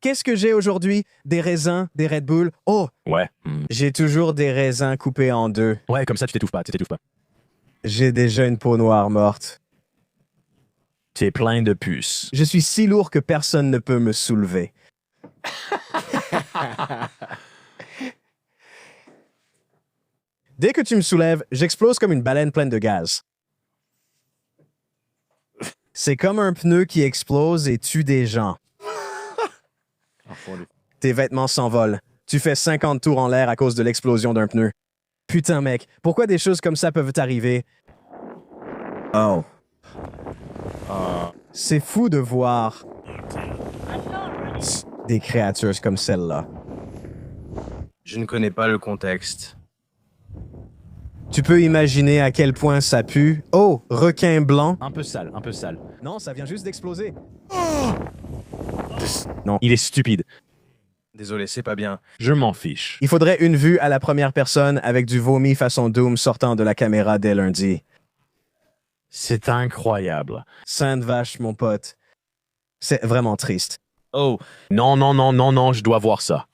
Qu'est-ce que j'ai aujourd'hui? Des raisins, des Red Bull. Oh, Ouais. j'ai toujours des raisins coupés en deux. Ouais, comme ça, tu t'étouffes pas, tu t'étouffes pas. J'ai déjà une peau noire morte. T'es plein de puces. Je suis si lourd que personne ne peut me soulever. Dès que tu me soulèves, j'explose comme une baleine pleine de gaz. C'est comme un pneu qui explose et tue des gens. Tes vêtements s'envolent. Tu fais 50 tours en l'air à cause de l'explosion d'un pneu. Putain, mec, pourquoi des choses comme ça peuvent arriver? Oh. C'est fou de voir des créatures comme celle-là. Je ne connais pas le contexte. Tu peux imaginer à quel point ça pue. Oh, requin blanc. Un peu sale, un peu sale. Non, ça vient juste d'exploser. Il est stupide. Désolé, c'est pas bien. Je m'en fiche. Il faudrait une vue à la première personne avec du vomi façon Doom sortant de la caméra dès lundi. C'est incroyable. Sainte vache, mon pote. C'est vraiment triste. Oh, Non, non, non, non, non, je dois voir ça.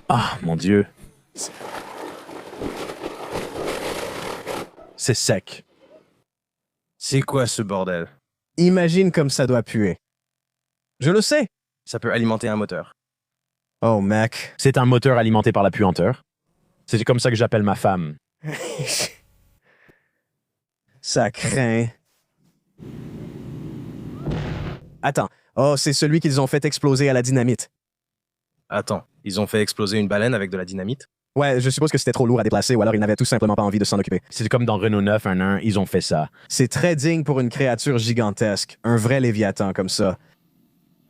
Ah, mon Dieu. C'est sec. c'est quoi ce bordel? Imagine comme ça doit puer. Je le sais. Ça peut alimenter un moteur. Oh, mec. C'est un moteur alimenté par la puanteur. C'est comme ça que j'appelle ma femme. Ça craint. Attends. Oh, c'est celui qu'ils ont fait exploser à la dynamite. Attends, ils ont fait exploser une baleine avec de la dynamite? Ouais, je suppose que c'était trop lourd à déplacer ou alors ils n'avaient tout simplement pas envie de s'en occuper. C'est comme dans Renault 9, 1.1, ils ont fait ça. C'est très digne pour une créature gigantesque. Un vrai léviathan comme ça.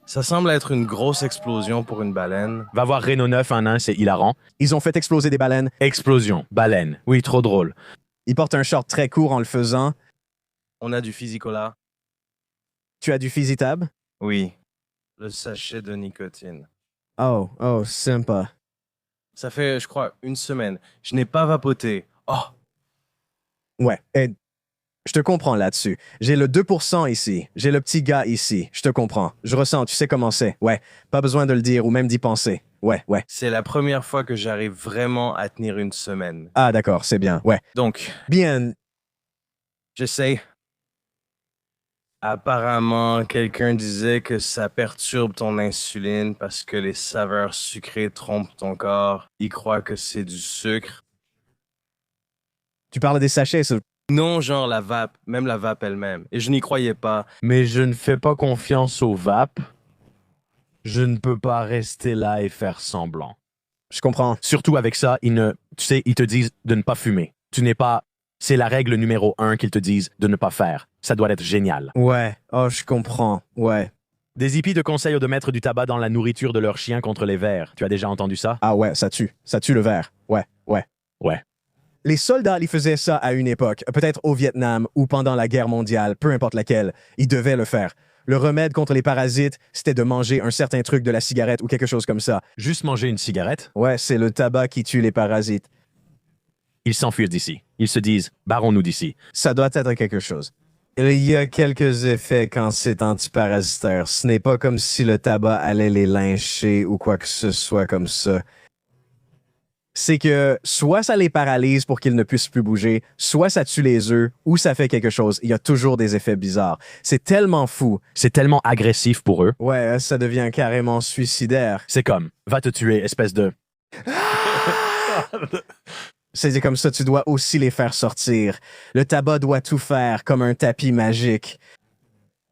Ça semble être une grosse explosion pour une baleine. Va voir Renault 9, 1.1, c'est hilarant. Ils ont fait exploser des baleines. Explosion, baleine. Oui, trop drôle. Ils portent un short très court en le faisant. On a du Physicola? Tu as du Physitab? Oui. Le sachet de nicotine. Oh, sympa. Ça fait, je crois, une semaine. Je n'ai pas vapoté. Oh, Ouais, et je te comprends là-dessus. J'ai le 2% ici. J'ai le petit gars ici. Je te comprends. Je ressens, tu sais comment c'est. Ouais, pas besoin de le dire ou même d'y penser. Ouais. c'est la première fois que j'arrive vraiment à tenir une semaine. Ah, d'accord, c'est bien. Ouais. Donc, Bien. j'essaie. Apparemment, quelqu'un disait que ça perturbe ton insuline parce que les saveurs sucrées trompent ton corps. Il croit que c'est du sucre. Tu parles des sachets, ça. Non, genre la vape, même la vape elle-même. Et je n'y croyais pas. Mais je ne fais pas confiance aux vapes. Je ne peux pas rester là et faire semblant. Je comprends. Surtout avec ça, tu sais, ils te disent de ne pas fumer. C'est la règle numéro 1 qu'ils te disent de ne pas faire. Ça doit être génial. Ouais. Oh, je comprends. Ouais. Des hippies te conseillent de mettre du tabac dans la nourriture de leurs chiens contre les vers. Tu as déjà entendu ça? Ah ouais, ça tue. Ça tue le verre. Ouais. Ouais. Les soldats, ils faisaient ça à une époque, peut-être au Vietnam ou pendant la guerre mondiale, peu importe laquelle. Ils devaient le faire. Le remède contre les parasites, c'était de manger un certain truc de la cigarette ou quelque chose comme ça. Juste manger une cigarette? Ouais, c'est le tabac qui tue les parasites. Ils s'enfuient d'ici. Ils se disent, barrons-nous d'ici. Ça doit être quelque chose. Il y a quelques effets quand c'est antiparasitaire. Ce n'est pas comme si le tabac allait les lyncher ou quoi que ce soit comme ça. C'est que soit ça les paralyse pour qu'ils ne puissent plus bouger, soit ça tue les œufs, ou ça fait quelque chose. Il y a toujours des effets bizarres. C'est tellement fou. C'est tellement agressif pour eux. Ouais, ça devient carrément suicidaire. C'est comme, va te tuer, espèce de... C'est comme ça, tu dois aussi les faire sortir. Le tabac doit tout faire comme un tapis magique.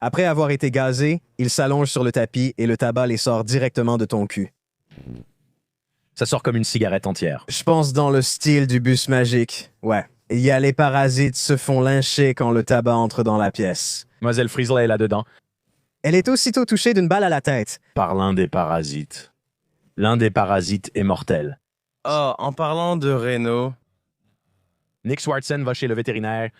Après avoir été gazé, ils s'allongent sur le tapis et le tabac les sort directement de ton cul. Ça sort comme une cigarette entière. Je pense dans le style du bus magique. Ouais. Il y a les parasites se font lyncher quand le tabac entre dans la pièce. Mademoiselle Frizzle est là-dedans. Elle est aussitôt touchée d'une balle à la tête. Par l'un des parasites. L'un des parasites est mortel. Oh, en parlant de Renault, Nick Swartzen va chez le vétérinaire.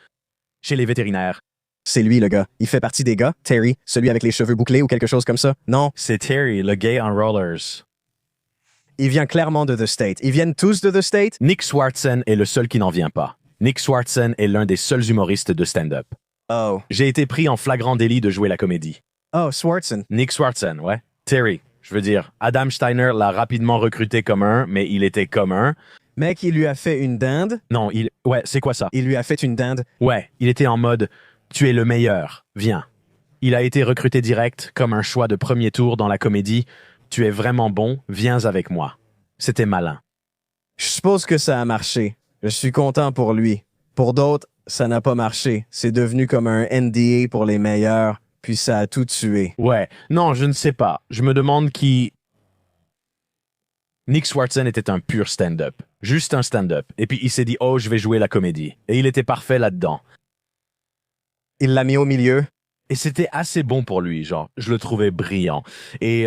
Chez les vétérinaires. C'est lui, le gars. Il fait partie des gars, Terry, celui avec les cheveux bouclés ou quelque chose comme ça. Non, C'est Terry, le gay en rollers. il vient clairement de The State. Ils viennent tous de The State? Nick Swartzen est le seul qui n'en vient pas. Nick Swartzen est l'un des seuls humoristes de stand-up. Oh. J'ai été pris en flagrant délit de jouer la comédie. Oh, Swartzen. Nick Swartzen, ouais. Terry, je veux dire, Adam Steiner l'a rapidement recruté comme un, mais il était comme un. Mec, il lui a fait une dinde. Non, Ouais, c'est quoi ça? Il lui a fait une dinde. Ouais, il était en mode « Tu es le meilleur, viens ». Il a été recruté direct comme un choix de premier tour dans la comédie « Tu es vraiment bon, viens avec moi ». C'était malin. Je suppose que ça a marché. Je suis content pour lui. Pour d'autres, ça n'a pas marché. C'est devenu comme un NDA pour les meilleurs, puis ça a tout tué. Ouais, non, je ne sais pas. Je me demande qui... Nick Swardson était un pur stand-up. Juste un stand-up. Et puis il s'est dit « Oh, je vais jouer la comédie ». Et il était parfait là-dedans. Il l'a mis au milieu. Et c'était assez bon pour lui, genre. Je le trouvais brillant. Et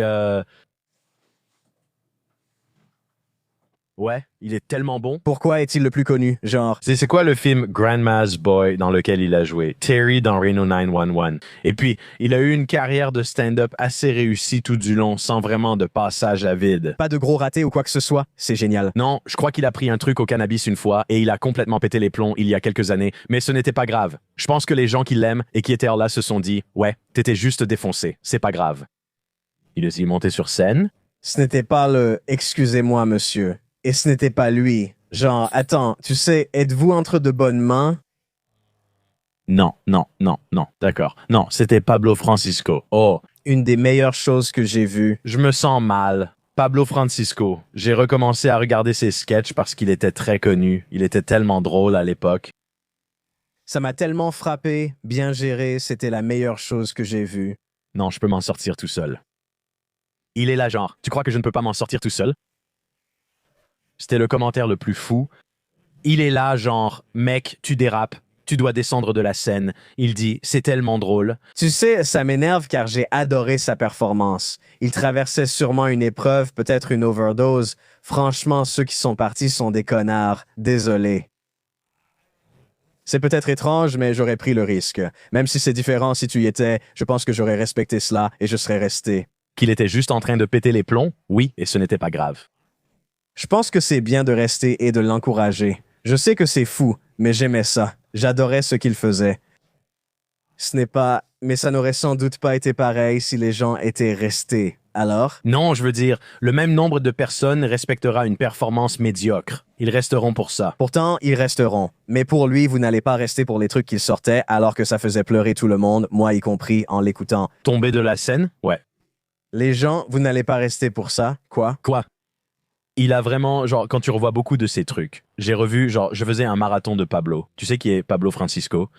ouais, il est tellement bon. Pourquoi est-il le plus connu? Genre, C'est quoi le film Grandma's Boy dans lequel il a joué? Terry dans Reno 911. Et puis, il a eu une carrière de stand-up assez réussie tout du long, sans vraiment de passage à vide. pas de gros ratés ou quoi que ce soit. C'est génial. Non, je crois qu'il a pris un truc au cannabis une fois et il a complètement pété les plombs il y a quelques années, mais ce n'était pas grave. Je pense que les gens qui l'aiment et qui étaient là se sont dit « Ouais, t'étais juste défoncé, c'est pas grave. » Il est monté sur scène. Ce n'était pas le « excusez-moi, monsieur ». Et ce n'était pas lui. Genre, attends, tu sais, êtes-vous entre de bonnes mains? Non, d'accord. Non, c'était Pablo Francisco. Oh, Une des meilleures choses que j'ai vues. je me sens mal. Pablo Francisco. J'ai recommencé à regarder ses sketchs parce qu'il était très connu. Il était tellement drôle à l'époque. Ça m'a tellement frappé, bien géré, c'était la meilleure chose que j'ai vue. Non, je peux m'en sortir tout seul. Il est là, genre, tu crois que je ne peux pas m'en sortir tout seul? C'était le commentaire le plus fou. Il est là, genre, mec, tu dérapes, tu dois descendre de la scène. Il dit, c'est tellement drôle. Tu sais, ça m'énerve car j'ai adoré sa performance. Il traversait sûrement une épreuve, peut-être une overdose. Franchement, ceux qui sont partis sont des connards. Désolé. C'est peut-être étrange, mais j'aurais pris le risque. Même si c'est différent si tu y étais, je pense que j'aurais respecté cela et je serais resté. Qu'il était juste en train de péter les plombs? Oui, et ce n'était pas grave. Je pense que c'est bien de rester et de l'encourager. Je sais que c'est fou, mais j'aimais ça. J'adorais ce qu'il faisait. Ce n'est pas... Mais ça n'aurait sans doute pas été pareil si les gens étaient restés. Alors? Non, je veux dire, le même nombre de personnes respectera une performance médiocre. Ils resteront pour ça. Pourtant, ils resteront. Mais pour lui, vous n'allez pas rester pour les trucs qu'il sortait alors que ça faisait pleurer tout le monde, moi y compris, en l'écoutant. Tomber de la scène? Ouais. Les gens, vous n'allez pas rester pour ça, quoi? Quoi? Il a vraiment, genre, quand tu revois beaucoup de ces trucs, j'ai revu, genre, je faisais un marathon de Pablo. Tu sais qui est Pablo Francisco?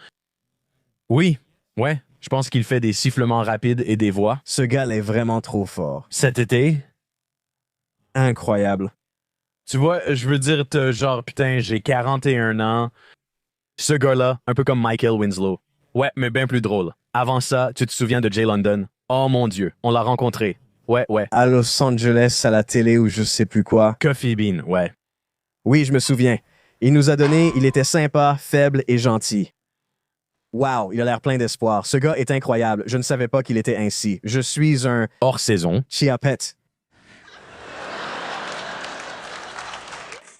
Oui, ouais. Je pense qu'il fait des sifflements rapides et des voix. Ce gars est vraiment trop fort. Cet été, Incroyable. tu vois, je veux dire, genre, putain, j'ai 41 ans. Ce gars-là, un peu comme Michael Winslow. Ouais, mais bien plus drôle. Avant ça, tu te souviens de Jay London? Oh mon Dieu, on l'a rencontré. Ouais. À Los Angeles, à la télé ou je sais plus quoi. Coffee Bean, ouais. Oui, je me souviens. Il nous a donné, il était sympa, faible et gentil. Wow, il a l'air plein d'espoir. Ce gars est incroyable. Je ne savais pas qu'il était ainsi. Je suis un Hors saison. chiapette.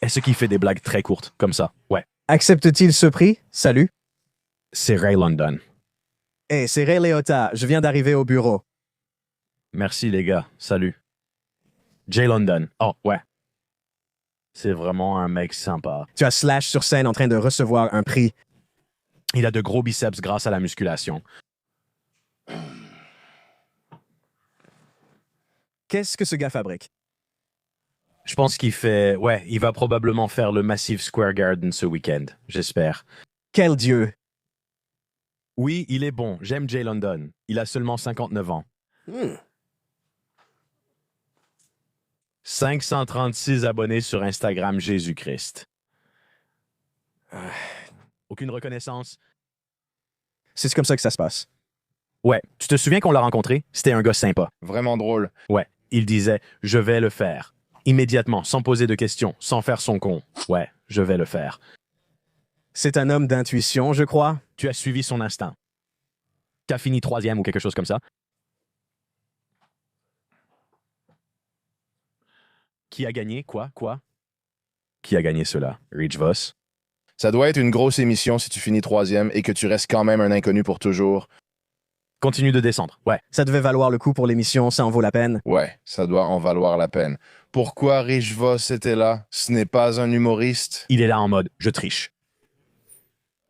Est-ce qu'il fait des blagues très courtes, comme ça? Ouais. Accepte-t-il ce prix? Salut. C'est Ray London. Hey, c'est Ray Liotta. Je viens d'arriver au bureau. Merci les gars, salut. Jay London. Oh, ouais. C'est vraiment un mec sympa. Tu as Slash sur scène en train de recevoir un prix. Il a de gros biceps grâce à la musculation. Qu'est-ce que ce gars fabrique? Je pense qu'il fait... Ouais, il va probablement faire le Massive Square Garden ce week-end, j'espère. Quel dieu! Oui, il est bon. J'aime Jay London. Il a seulement 59 ans. 536 abonnés sur Instagram, Jésus-Christ. Aucune reconnaissance? C'est comme ça que ça se passe. Ouais, tu te souviens qu'on l'a rencontré? C'était un gars sympa. Vraiment drôle. Ouais, il disait « Je vais le faire ». Immédiatement, sans poser de questions, sans faire son con. Ouais, je vais le faire. C'est un homme d'intuition, je crois. Tu as suivi son instinct. Tu as fini 3e ou quelque chose comme ça. Qui a gagné? Quoi? Qui a gagné cela? Rich Voss? Ça doit être une grosse émission si tu finis 3e et que tu restes quand même un inconnu pour toujours. Continue de descendre. Ouais. Ça devait valoir le coup pour l'émission, ça en vaut la peine. Ouais, ça doit en valoir la peine. Pourquoi Rich Voss était là? Ce n'est pas un humoriste. Il est là en mode « je triche ».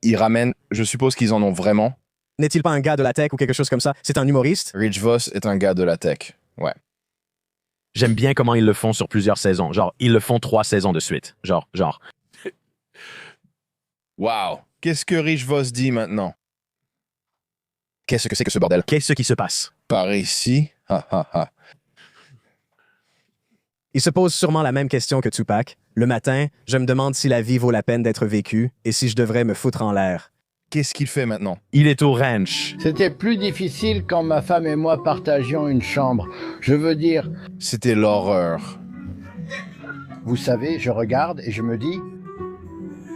Il ramène, je suppose qu'ils en ont vraiment. N'est-il pas un gars de la tech ou quelque chose comme ça? C'est un humoriste? Rich Voss est un gars de la tech. Ouais. J'aime bien comment ils le font sur plusieurs saisons. Genre, ils le font 3 saisons de suite. Genre. Wow. Qu'est-ce que Rich Voss dit maintenant? Qu'est-ce que c'est que ce bordel? Qu'est-ce qui se passe? Par ici? Ha ha ha. Il se pose sûrement la même question que Tupac. Le matin, je me demande si la vie vaut la peine d'être vécue et si je devrais me foutre en l'air. Qu'est-ce qu'il fait maintenant? Il est au ranch. C'était plus difficile quand ma femme et moi partagions une chambre. Je veux dire, C'était l'horreur. vous savez, je regarde et je me dis...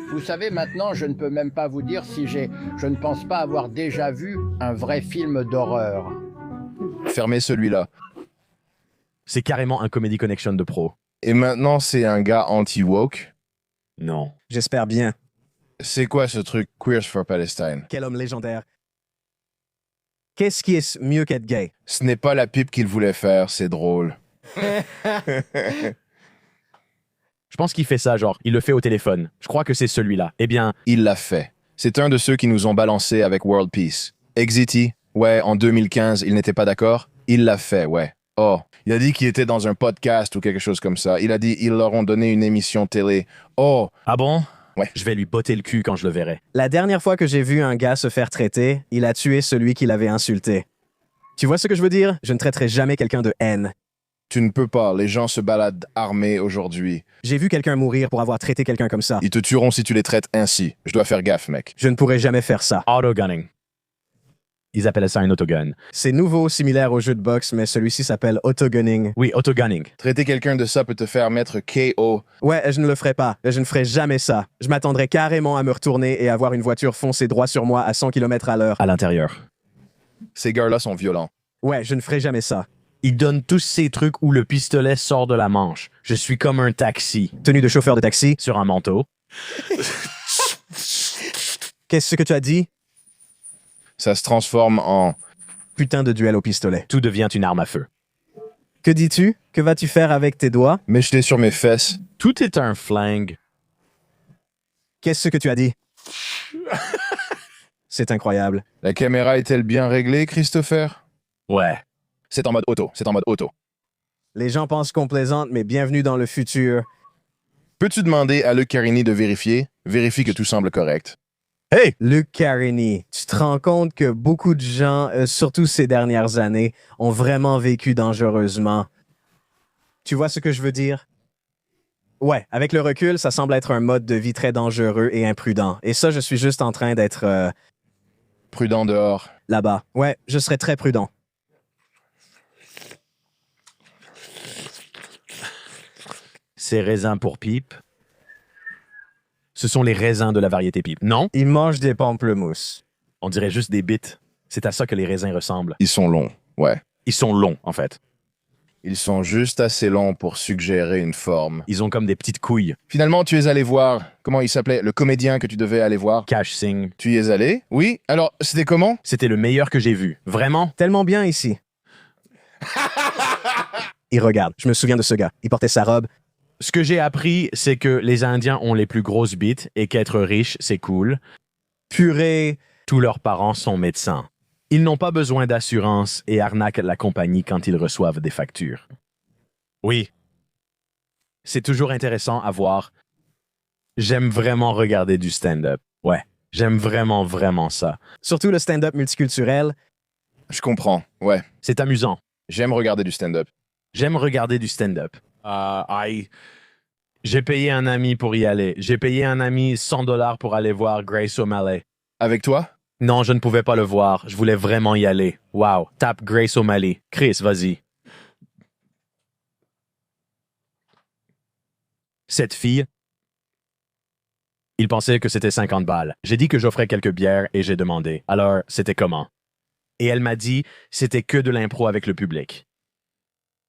Vous savez, maintenant, je ne peux même pas vous dire si je ne pense pas avoir déjà vu un vrai film d'horreur. Fermez celui-là. C'est carrément un Comedy Connection de pro. Et maintenant, c'est un gars anti-woke. Non. J'espère bien. C'est quoi ce truc Queers for Palestine? Quel homme légendaire. Qu'est-ce qui est mieux qu'être gay? Ce n'est pas la pipe qu'il voulait faire, c'est drôle. Je pense qu'il fait ça, genre, il le fait au téléphone. Je crois que c'est celui-là. Eh bien, Il l'a fait. C'est un de ceux qui nous ont balancé avec World Peace. Exiti, ouais, en 2015, il n'était pas d'accord. Il l'a fait, ouais. Oh, il a dit qu'il était dans un podcast ou quelque chose comme ça. Il a dit ils leur ont donné une émission télé. Oh, ah bon? Ouais. Je vais lui botter le cul quand je le verrai. La dernière fois que j'ai vu un gars se faire traiter, il a tué celui qui l'avait insulté. Tu vois ce que je veux dire? Je ne traiterai jamais quelqu'un de haine. tu ne peux pas. Les gens se baladent armés aujourd'hui. J'ai vu quelqu'un mourir pour avoir traité quelqu'un comme ça. Ils te tueront si tu les traites ainsi. Je dois faire gaffe, mec. Je ne pourrais jamais faire ça. Autogunning. Ils appellent ça un autogun. C'est nouveau, similaire au jeu de boxe, mais celui-ci s'appelle autogunning. Oui, autogunning. Traiter quelqu'un de ça peut te faire mettre KO. Ouais, je ne le ferai pas. Je ne ferai jamais ça. Je m'attendrais carrément à me retourner et à voir une voiture foncer droit sur moi à 100 km/h. À l'intérieur. Ces gars-là sont violents. Ouais, je ne ferai jamais ça. Ils donnent tous ces trucs où le pistolet sort de la manche. Je suis comme un taxi Tenue de chauffeur de taxi. sur un manteau. Qu'est-ce que tu as dit? Ça se transforme en... Putain de duel au pistolet. Tout devient une arme à feu. Que dis-tu? Que vas-tu faire avec tes doigts? me jeter sur mes fesses. Tout est un flingue. Qu'est-ce que tu as dit? C'est incroyable. La caméra est-elle bien réglée, Christopher? Ouais. C'est en mode auto. C'est en mode auto. Les gens pensent qu'on plaisante, mais bienvenue dans le futur. Peux-tu demander à Luc Carini de vérifier? Vérifie que tout semble correct. Hey! Luc Carini, tu te rends compte que beaucoup de gens, surtout ces dernières années, ont vraiment vécu dangereusement. Tu vois ce que je veux dire? Ouais, avec le recul, ça semble être un mode de vie très dangereux et imprudent. Et ça, je suis juste en train d'être Prudent dehors. là-bas. Ouais, je serais très prudent. Ces raisins pour pipe. Ce sont les raisins de la variété pipe. Non? Il mange des pamplemousses. On dirait juste des bites. C'est à ça que les raisins ressemblent. Ils sont longs. Ouais. Ils sont longs, en fait. Ils sont juste assez longs pour suggérer une forme. Ils ont comme des petites couilles. Finalement, tu es allé voir... Comment il s'appelait? Le comédien que tu devais aller voir? Cash Singh. Tu y es allé? Oui? Alors, c'était comment? C'était le meilleur que j'ai vu. Vraiment? Tellement bien ici. Il regarde. Je me souviens de ce gars. Il portait sa robe. Ce que j'ai appris, c'est que les Indiens ont les plus grosses bites et qu'être riche, c'est cool. Purée. Tous leurs parents sont médecins. Ils n'ont pas besoin d'assurance et arnaquent la compagnie quand ils reçoivent des factures. Oui. C'est toujours intéressant à voir. J'aime vraiment regarder du stand-up. Ouais. J'aime vraiment, vraiment ça. Surtout le stand-up multiculturel. Je comprends. Ouais. C'est amusant. J'aime regarder du stand-up. J'aime regarder du stand-up. J'ai payé un ami pour y aller. J'ai payé un ami $100 pour aller voir Grace O'Malley. Avec toi? Non, je ne pouvais pas le voir. Je voulais vraiment y aller. Wow. Tape Grace O'Malley. Chris, vas-y. Cette fille, il pensait que c'était 50 balles. J'ai dit que j'offrais quelques bières et j'ai demandé. Alors, c'était comment? Et elle m'a dit, c'était que de l'impro avec le public.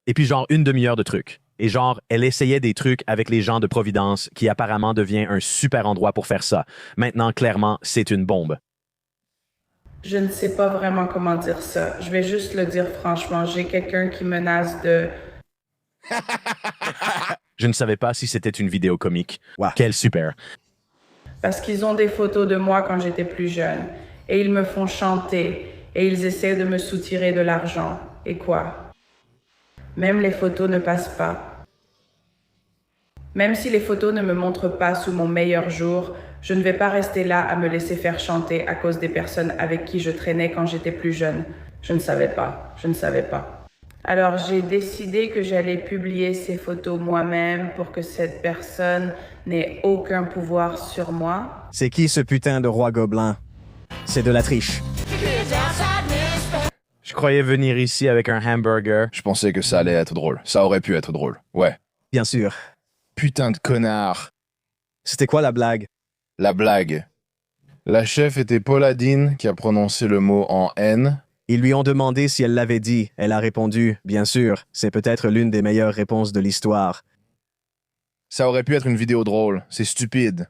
Et puis genre une demi-heure de trucs. Et genre, elle essayait des trucs avec les gens de Providence qui apparemment devient un super endroit pour faire ça. Maintenant, clairement, c'est une bombe. Je ne sais pas vraiment comment dire ça. Je vais juste le dire franchement. J'ai quelqu'un qui menace de... Je ne savais pas si c'était une vidéo comique. Wow. Quel super. Parce qu'ils ont des photos de moi quand j'étais plus jeune. Et ils me font chanter. Et ils essaient de me soutirer de l'argent. Et quoi? Même les photos ne passent pas. Même si les photos ne me montrent pas sous mon meilleur jour, je ne vais pas rester là à me laisser faire chanter à cause des personnes avec qui je traînais quand j'étais plus jeune. Je ne savais pas. Je ne savais pas. Alors j'ai décidé que j'allais publier ces photos moi-même pour que cette personne n'ait aucun pouvoir sur moi. C'est qui ce putain de roi gobelin? C'est de la triche. Je croyais venir ici avec un hamburger. Je pensais que ça allait être drôle. Ça aurait pu être drôle. Ouais. Bien sûr. Putain de connard. C'était quoi la blague? La blague. La chef était Paula Dean qui a prononcé le mot en N. Ils lui ont demandé si elle l'avait dit. Elle a répondu, bien sûr. C'est peut-être l'une des meilleures réponses de l'histoire. Ça aurait pu être une vidéo drôle. C'est stupide.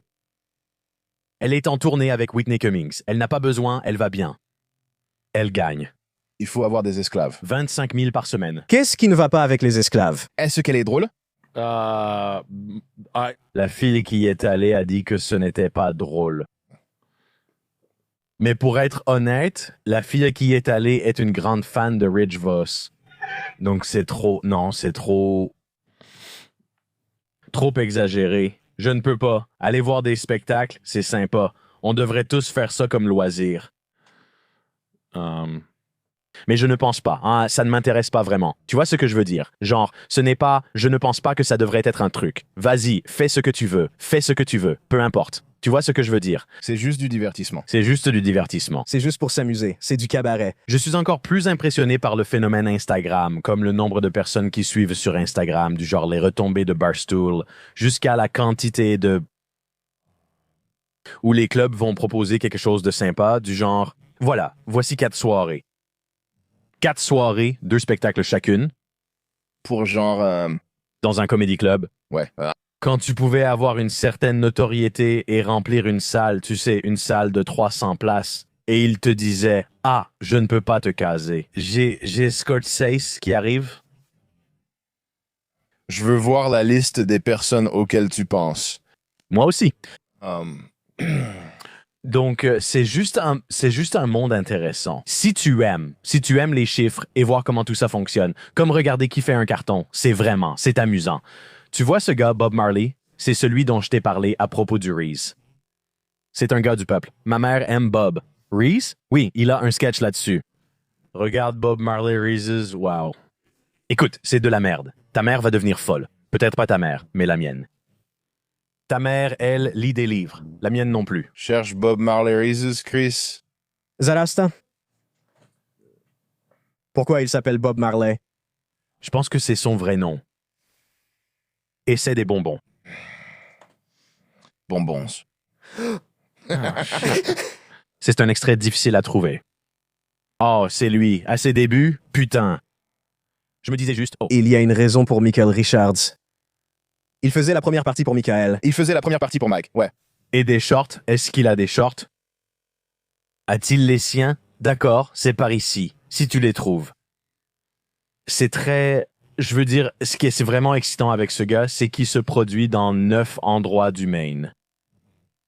Elle est en tournée avec Whitney Cummings. Elle n'a pas besoin, elle va bien. Elle gagne. Il faut avoir des esclaves. 25 000 par semaine. Qu'est-ce qui ne va pas avec les esclaves? Est-ce qu'elle est drôle? La fille qui y est allée a dit que ce n'était pas drôle. Mais pour être honnête, la fille qui y est allée est une grande fan de Rich Voss. Donc c'est trop... Non, c'est trop... Trop exagéré. Je ne peux pas. Aller voir des spectacles, c'est sympa. On devrait tous faire ça comme loisir. Mais je ne pense pas. Hein, ça ne m'intéresse pas vraiment. Tu vois ce que je veux dire? Genre, ce n'est pas... Je ne pense pas que ça devrait être un truc. Vas-y, fais ce que tu veux. Fais ce que tu veux. Peu importe. Tu vois ce que je veux dire? C'est juste du divertissement. C'est juste du divertissement. C'est juste pour s'amuser. C'est du cabaret. Je suis encore plus impressionné par le phénomène Instagram, comme le nombre de personnes qui suivent sur Instagram, du genre les retombées de Barstool, jusqu'à la quantité de... où les clubs vont proposer quelque chose de sympa, du genre, voilà, voici 4 soirées. 4 soirées, 2 spectacles chacune, Pour genre... dans un comedy club. Ouais. Quand tu pouvais avoir une certaine notoriété et remplir une salle, tu sais, une salle de 300 places, et il te disait « Ah, je ne peux pas te caser. J'ai Scorsese qui arrive. Je veux voir la liste des personnes auxquelles tu penses. Moi aussi. Um, Donc, c'est juste un monde intéressant. Si tu aimes les chiffres et voir comment tout ça fonctionne, comme regarder qui fait un carton, c'est amusant. Tu vois ce gars, Bob Marley? C'est celui dont je t'ai parlé à propos du Reese. C'est un gars du peuple. Ma mère aime Bob. Reese? Oui, il a un sketch là-dessus. Regarde Bob Marley Reese's, wow. Écoute, c'est de la merde. Ta mère va devenir folle. Peut-être pas ta mère, mais la mienne. Ta mère, elle, lit des livres. La mienne non plus. cherche Bob Marley Reeses, Chris. Zarasta? Pourquoi il s'appelle Bob Marley? Je pense que c'est son vrai nom. Et c'est des bonbons. Bonbons. C'est un extrait difficile à trouver. Oh, c'est lui. À ses débuts, putain. Je me disais juste, oh. Il y a une raison pour Michael Richards. Il faisait la première partie pour Michael. Il faisait la première partie pour Mike, ouais. Et des shorts? Est-ce qu'il a des shorts? A-t-il les siens? D'accord, c'est par ici, si tu les trouves. C'est très... Je veux dire, ce qui est vraiment excitant avec ce gars, c'est qu'il se produit dans 9 endroits du Maine.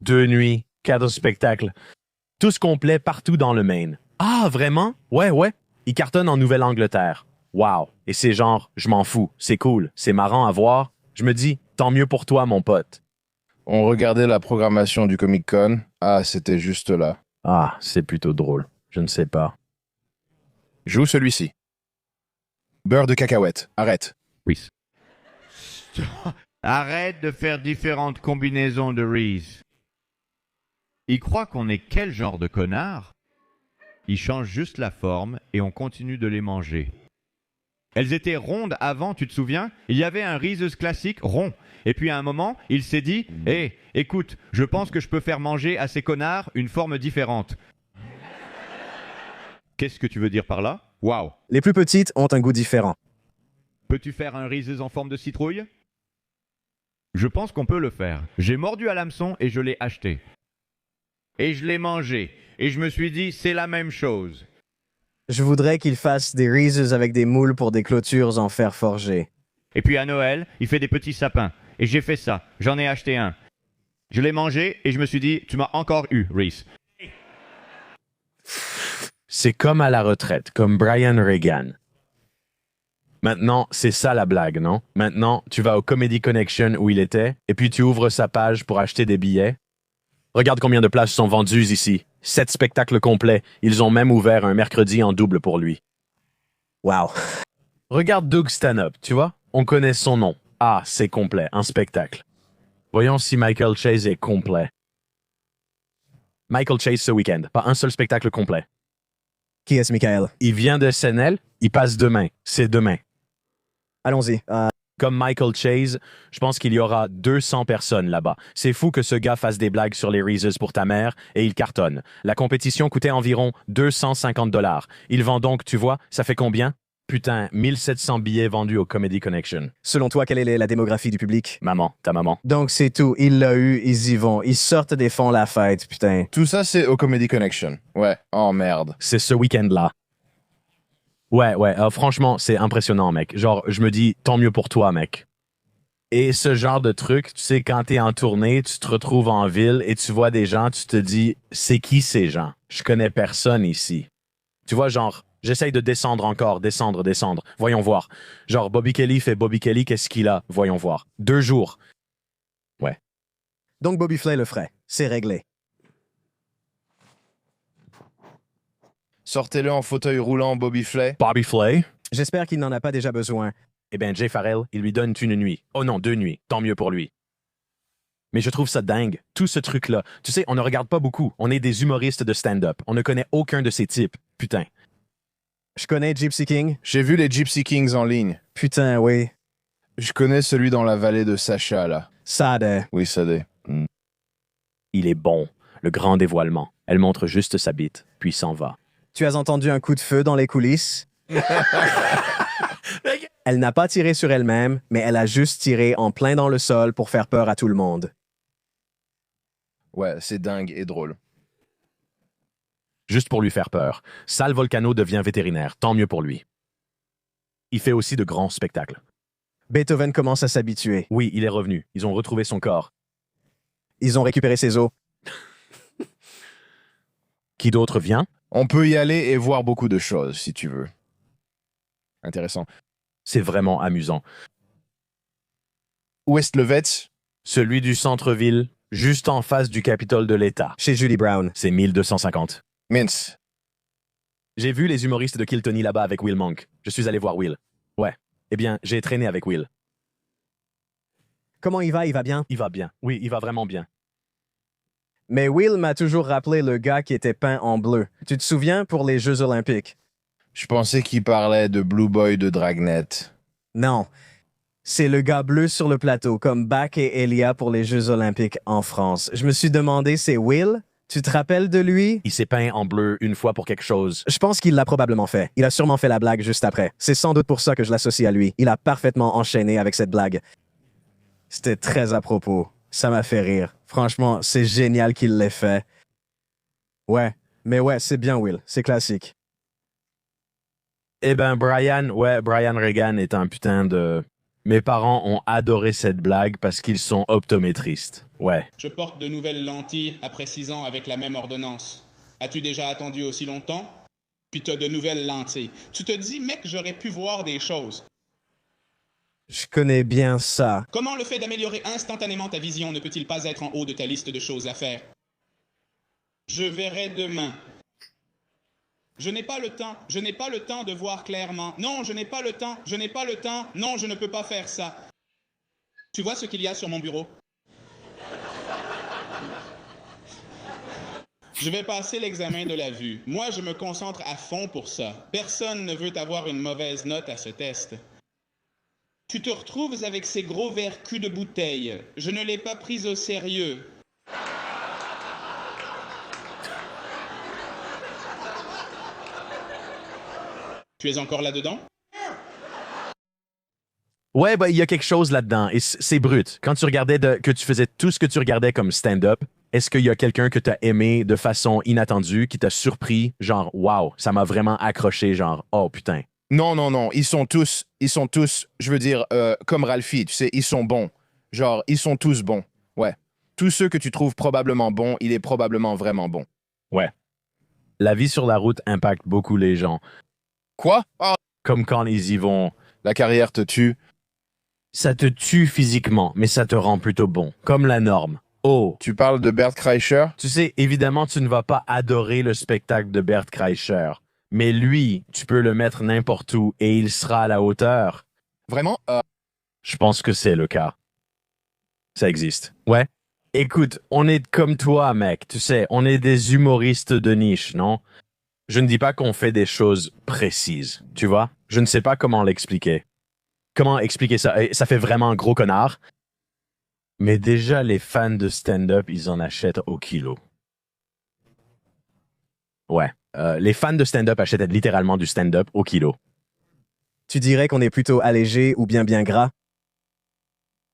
2 nuits, 4 spectacles. Tous complets partout dans le Maine. Ah, vraiment? Ouais. Il cartonne en Nouvelle-Angleterre. Wow. Et c'est genre, je m'en fous. C'est cool. C'est marrant à voir. Je me dis, tant mieux pour toi, mon pote. On regardait la programmation du Comic-Con. Ah, c'était juste là. Ah, c'est plutôt drôle. Je ne sais pas. Joue celui-ci. Beurre de cacahuète. Arrête. Reese. Arrête de faire différentes combinaisons de Reese. Il croit qu'on est quel genre de connard? Il change juste la forme et on continue de les manger. Elles étaient rondes avant, tu te souviens? Il y avait un Reese's classique rond. Et puis à un moment, il s'est dit « Hé, écoute, je pense que je peux faire manger à ces connards une forme différente. » Qu'est-ce que tu veux dire par là? Waouh! Les plus petites ont un goût différent. Peux-tu faire un Reese's en forme de citrouille? Je pense qu'on peut le faire. J'ai mordu à l'hameçon et je l'ai acheté. Et je l'ai mangé. et je me suis dit, c'est la même chose. Je voudrais qu'il fasse des Reese's avec des moules pour des clôtures en fer forgé. Et puis à Noël, il fait des petits sapins. Et j'ai fait ça. J'en ai acheté un. Je l'ai mangé et je me suis dit, tu m'as encore eu, Reese. C'est comme à la retraite, comme Brian Regan. Maintenant, c'est ça la blague, non? Maintenant, tu vas au Comedy Connection où il était, et puis tu ouvres sa page pour acheter des billets. Regarde combien de places sont vendues ici. 7 spectacles complets. Ils ont même ouvert un mercredi en double pour lui. Wow. Regarde Doug Stanhope, tu vois? On connaît son nom. Ah, c'est complet, un spectacle. Voyons si Michael Chase est complet. Michael Chase ce week-end, pas un seul spectacle complet. Qui est-ce, Michael? Il vient de SNL, il passe demain. C'est demain. Allons-y. Comme Michael Chase, je pense qu'il y aura 200 personnes là-bas. C'est fou que ce gars fasse des blagues sur les Reese's pour ta mère et il cartonne. La compétition coûtait environ 250 $. Il vend donc, tu vois, ça fait combien? Putain, 1700 billets vendus au Comedy Connection. Selon toi, quelle est la démographie du public? Maman, ta maman. Donc c'est tout. Il l'a eu, ils y vont. Ils sortent des fonds la fête, putain. Tout ça, c'est au Comedy Connection. Ouais. Oh merde. C'est ce week-end-là. Ouais, franchement, c'est impressionnant, mec. Genre, je me dis, tant mieux pour toi, mec. Et ce genre de truc, tu sais, quand t'es en tournée, tu te retrouves en ville et tu vois des gens, tu te dis, c'est qui ces gens? Je connais personne ici. Tu vois, genre, j'essaye de descendre encore, descendre. Voyons voir. Genre, Bobby Kelly fait Bobby Kelly, qu'est-ce qu'il a? Voyons voir. 2 jours. Ouais. Donc Bobby Flay le ferait. C'est réglé. Sortez-le en fauteuil roulant, Bobby Flay. Bobby Flay? J'espère qu'il n'en a pas déjà besoin. Eh bien, Jay Farrell, il lui donne une nuit. Oh non, 2 nuits. Tant mieux pour lui. Mais je trouve ça dingue, tout ce truc-là. Tu sais, on ne regarde pas beaucoup. On est des humoristes de stand-up. On ne connaît aucun de ces types. Putain. Je connais Gypsy King. J'ai vu les Gypsy Kings en ligne. Putain, oui. Je connais celui dans la vallée de Sacha, là. Sade. Oui, ça dé. Il est bon. Le grand dévoilement. Elle montre juste sa bite, puis s'en va. Tu as entendu un coup de feu dans les coulisses? Elle n'a pas tiré sur elle-même, mais elle a juste tiré en plein dans le sol pour faire peur à tout le monde. Ouais, c'est dingue et drôle. Juste pour lui faire peur. Sal Volcano devient vétérinaire. Tant mieux pour lui. Il fait aussi de grands spectacles. Beethoven commence à s'habituer. Oui, il est revenu. Ils ont retrouvé son corps. Ils ont récupéré ses os. Qui d'autre vient? On peut y aller et voir beaucoup de choses, si tu veux. Intéressant. C'est vraiment amusant. Où est le Vetz? Celui du centre-ville, juste en face du Capitole de l'État. Chez Julie Brown. C'est 1250. Mince. J'ai vu les humoristes de Kiltony là-bas avec Will Monk. Je suis allé voir Will. Ouais. Eh bien, j'ai traîné avec Will. Comment il va? Il va bien? Il va bien. Oui, il va vraiment bien. Mais Will m'a toujours rappelé le gars qui était peint en bleu. Tu te souviens pour les Jeux Olympiques? Je pensais qu'il parlait de Blue Boy de Dragnet. Non. C'est le gars bleu sur le plateau, comme Bach et Elia pour les Jeux Olympiques en France. Je me suis demandé, c'est Will? Tu te rappelles de lui? Il s'est peint en bleu une fois pour quelque chose. Je pense qu'il l'a probablement fait. Il a sûrement fait la blague juste après. C'est sans doute pour ça que je l'associe à lui. Il a parfaitement enchaîné avec cette blague. C'était très à propos. Ça m'a fait rire. Franchement, c'est génial qu'il l'ait fait. Ouais, mais ouais, c'est bien Will. C'est classique. Eh ben, Brian Regan est un putain de... Mes parents ont adoré cette blague parce qu'ils sont optométristes. Ouais. Je porte de nouvelles lentilles après 6 ans avec la même ordonnance. As-tu déjà attendu aussi longtemps? Puis t'as de nouvelles lentilles. Tu te dis, mec, j'aurais pu voir des choses. Je connais bien ça. Comment le fait d'améliorer instantanément ta vision ne peut-il pas être en haut de ta liste de choses à faire? Je verrai demain. Je n'ai pas le temps de voir clairement. Non, je n'ai pas le temps, non, je ne peux pas faire ça. Tu vois ce qu'il y a sur mon bureau? Je vais passer l'examen de la vue. Moi, je me concentre à fond pour ça. Personne ne veut avoir une mauvaise note à ce test. Tu te retrouves avec ces gros verres cul de bouteille. Je ne l'ai pas pris au sérieux. Tu es encore là-dedans? Ouais, il y a quelque chose là-dedans. Et c'est brut. Quand tu regardais que tu faisais tout ce que tu regardais comme stand-up, Est-ce qu'il y a quelqu'un que t'as aimé de façon inattendue, qui t'a surpris, genre, wow, ça m'a vraiment accroché, genre, oh putain. Non, non, non, ils sont tous, je veux dire, comme Ralphie, tu sais, ils sont bons. Genre, ils sont tous bons. Ouais. Tous ceux que tu trouves probablement bons, il est probablement vraiment bon. Ouais. La vie sur la route impacte beaucoup les gens. Quoi? Ah, Comme quand ils y vont. la carrière te tue. Ça te tue physiquement, mais ça te rend plutôt bon. Comme la norme. Oh. Tu parles de Bert Kreischer? Tu sais, évidemment, tu ne vas pas adorer le spectacle de Bert Kreischer. Mais lui, tu peux le mettre n'importe où et il sera à la hauteur. Vraiment? Je pense que c'est le cas. Ça existe. Ouais. Écoute, on est comme toi, mec. Tu sais, on est des humoristes de niche, non? Je ne dis pas qu'on fait des choses précises, tu vois? Je ne sais pas comment l'expliquer. Comment expliquer ça? Ça fait vraiment un gros connard. Mais déjà, les fans de stand-up, ils en achètent au kilo. Ouais. Les fans de stand-up achètent littéralement du stand-up au kilo. Tu dirais qu'on est plutôt allégé ou bien gras?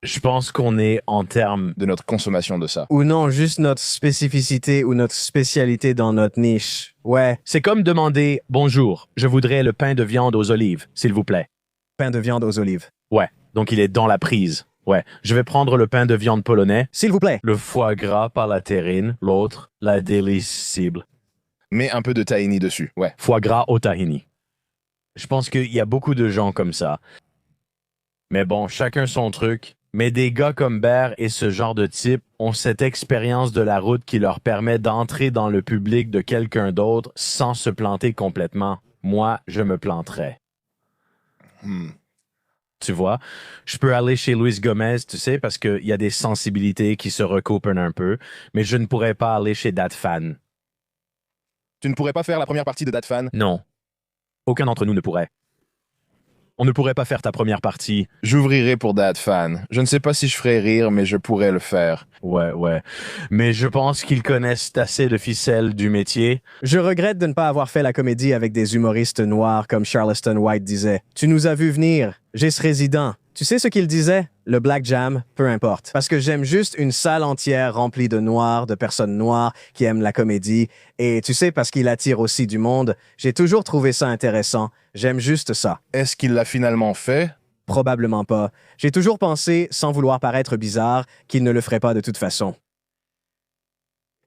Je pense qu'on est en termes... De notre consommation de ça. Ou non, juste notre spécificité ou notre spécialité dans notre niche. Ouais, C'est comme demander « Bonjour, je voudrais le pain de viande aux olives, s'il vous plaît. pain de viande aux olives. » Ouais, donc il est dans la prise. Ouais, je vais prendre le pain de viande polonais, S'il vous plaît. le foie gras par la terrine, l'autre, la délice cible. Mais un peu de tahini dessus, ouais. Foie gras au tahini. Je pense qu'il y a beaucoup de gens comme ça. Mais bon, chacun son truc. Mais des gars comme Bear et ce genre de type ont cette expérience de la route qui leur permet d'entrer dans le public de quelqu'un d'autre sans se planter complètement. Moi, je me planterais. Tu vois, je peux aller chez Luis Gomez, tu sais, parce qu'il y a des sensibilités qui se recoupent un peu, mais je ne pourrais pas aller chez Dat Fan. Tu ne pourrais pas faire la première partie de Dat Fan? Non. Aucun d'entre nous ne pourrait. On ne pourrait pas faire ta première partie. J'ouvrirai pour Dat Fan. Je ne sais pas si je ferai rire, mais je pourrais le faire. Ouais. Mais je pense qu'ils connaissent assez de ficelles du métier. Je regrette de ne pas avoir fait la comédie avec des humoristes noirs comme Charleston White disait. Tu nous as vu venir. J'ai ce résident. Tu sais ce qu'il disait? Le Black Jam, peu importe. Parce que j'aime juste une salle entière remplie de noirs, de personnes noires qui aiment la comédie. Et tu sais, parce qu'il attire aussi du monde, j'ai toujours trouvé ça intéressant. J'aime juste ça. Est-ce qu'il l'a finalement fait? Probablement pas. J'ai toujours pensé, sans vouloir paraître bizarre, qu'il ne le ferait pas de toute façon.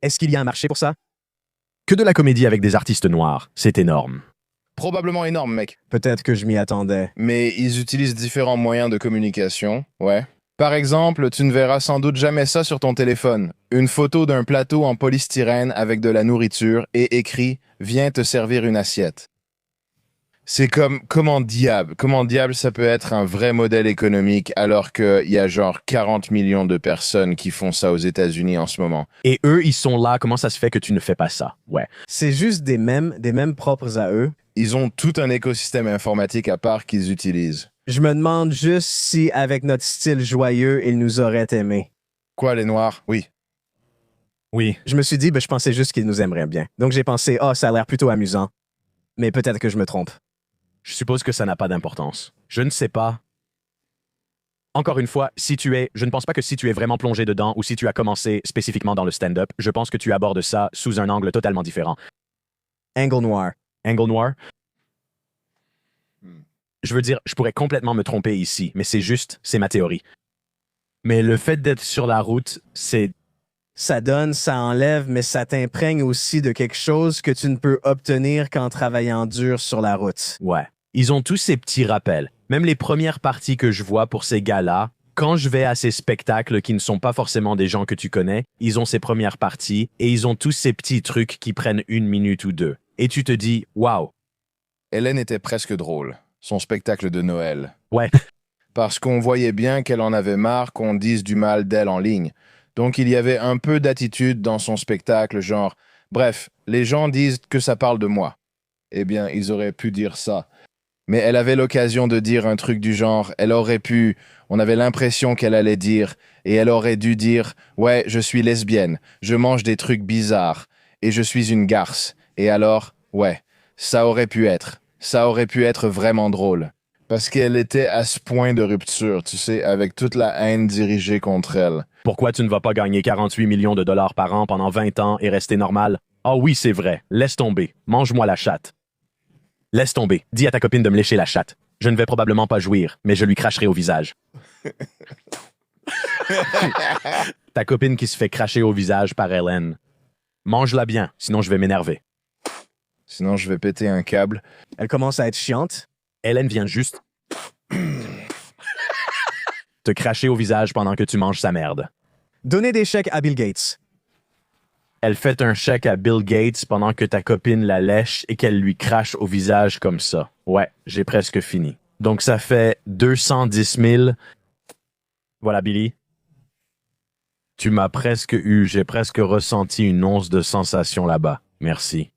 Est-ce qu'il y a un marché pour ça? Que de la comédie avec des artistes noirs, c'est énorme. Probablement énorme, mec. Peut-être que je m'y attendais. Mais ils utilisent différents moyens de communication, ouais. Par exemple, tu ne verras sans doute jamais ça sur ton téléphone. Une photo d'un plateau en polystyrène avec de la nourriture et écrit « Viens te servir une assiette ». C'est comme, comment diable ça peut être un vrai modèle économique alors qu'il y a genre 40 millions de personnes qui font ça aux États-Unis en ce moment. Et eux, ils sont là, comment ça se fait que tu ne fais pas ça? Ouais. C'est juste des mèmes propres à eux. Ils ont tout un écosystème informatique à part qu'ils utilisent. Je me demande juste si, avec notre style joyeux, ils nous auraient aimés. Quoi, les Noirs? Oui. Oui. Je me suis dit, je pensais juste qu'ils nous aimeraient bien. Donc j'ai pensé, ça a l'air plutôt amusant. Mais peut-être que je me trompe. Je suppose que ça n'a pas d'importance. Je ne sais pas. Encore une fois, je ne pense pas que si tu es vraiment plongé dedans ou si tu as commencé spécifiquement dans le stand-up, je pense que tu abordes ça sous un angle totalement différent. Angle noir. Angle noir? Je veux dire, je pourrais complètement me tromper ici, mais c'est ma théorie. Mais le fait d'être sur la route, c'est... Ça donne, ça enlève, mais ça t'imprègne aussi de quelque chose que tu ne peux obtenir qu'en travaillant dur sur la route. Ouais. Ils ont tous ces petits rappels. Même les premières parties que je vois pour ces gars-là, quand je vais à ces spectacles qui ne sont pas forcément des gens que tu connais, ils ont ces premières parties et ils ont tous ces petits trucs qui prennent 1 minute ou 2. Et tu te dis, waouh. Hélène était presque drôle. Son spectacle de Noël. Ouais. Parce qu'on voyait bien qu'elle en avait marre qu'on dise du mal d'elle en ligne. Donc il y avait un peu d'attitude dans son spectacle, genre « Bref, les gens disent que ça parle de moi. » Eh bien, ils auraient pu dire ça. Mais elle avait l'occasion de dire un truc du genre, on avait l'impression qu'elle allait dire, et elle aurait dû dire « Ouais, je suis lesbienne, je mange des trucs bizarres, et je suis une garce. » Et alors, ouais, ça aurait pu être vraiment drôle. Parce qu'elle était à ce point de rupture, tu sais, avec toute la haine dirigée contre elle. Pourquoi tu ne vas pas gagner 48 millions de dollars par an pendant 20 ans et rester normal? Ah oui, c'est vrai. Laisse tomber. Mange-moi la chatte. Laisse tomber. Dis à ta copine de me lécher la chatte. Je ne vais probablement pas jouir, mais je lui cracherai au visage. Ta copine qui se fait cracher au visage par Hélène. Mange-la bien, sinon je vais m'énerver. Sinon, je vais péter un câble. Elle commence à être chiante. Hélène vient juste te cracher au visage pendant que tu manges sa merde. Donner des chèques à Bill Gates. Elle fait un chèque à Bill Gates pendant que ta copine la lèche et qu'elle lui crache au visage comme ça. Ouais, j'ai presque fini. Donc ça fait 210 000. Voilà, Billy. Tu m'as presque eu. J'ai presque ressenti une once de sensation là-bas. Merci.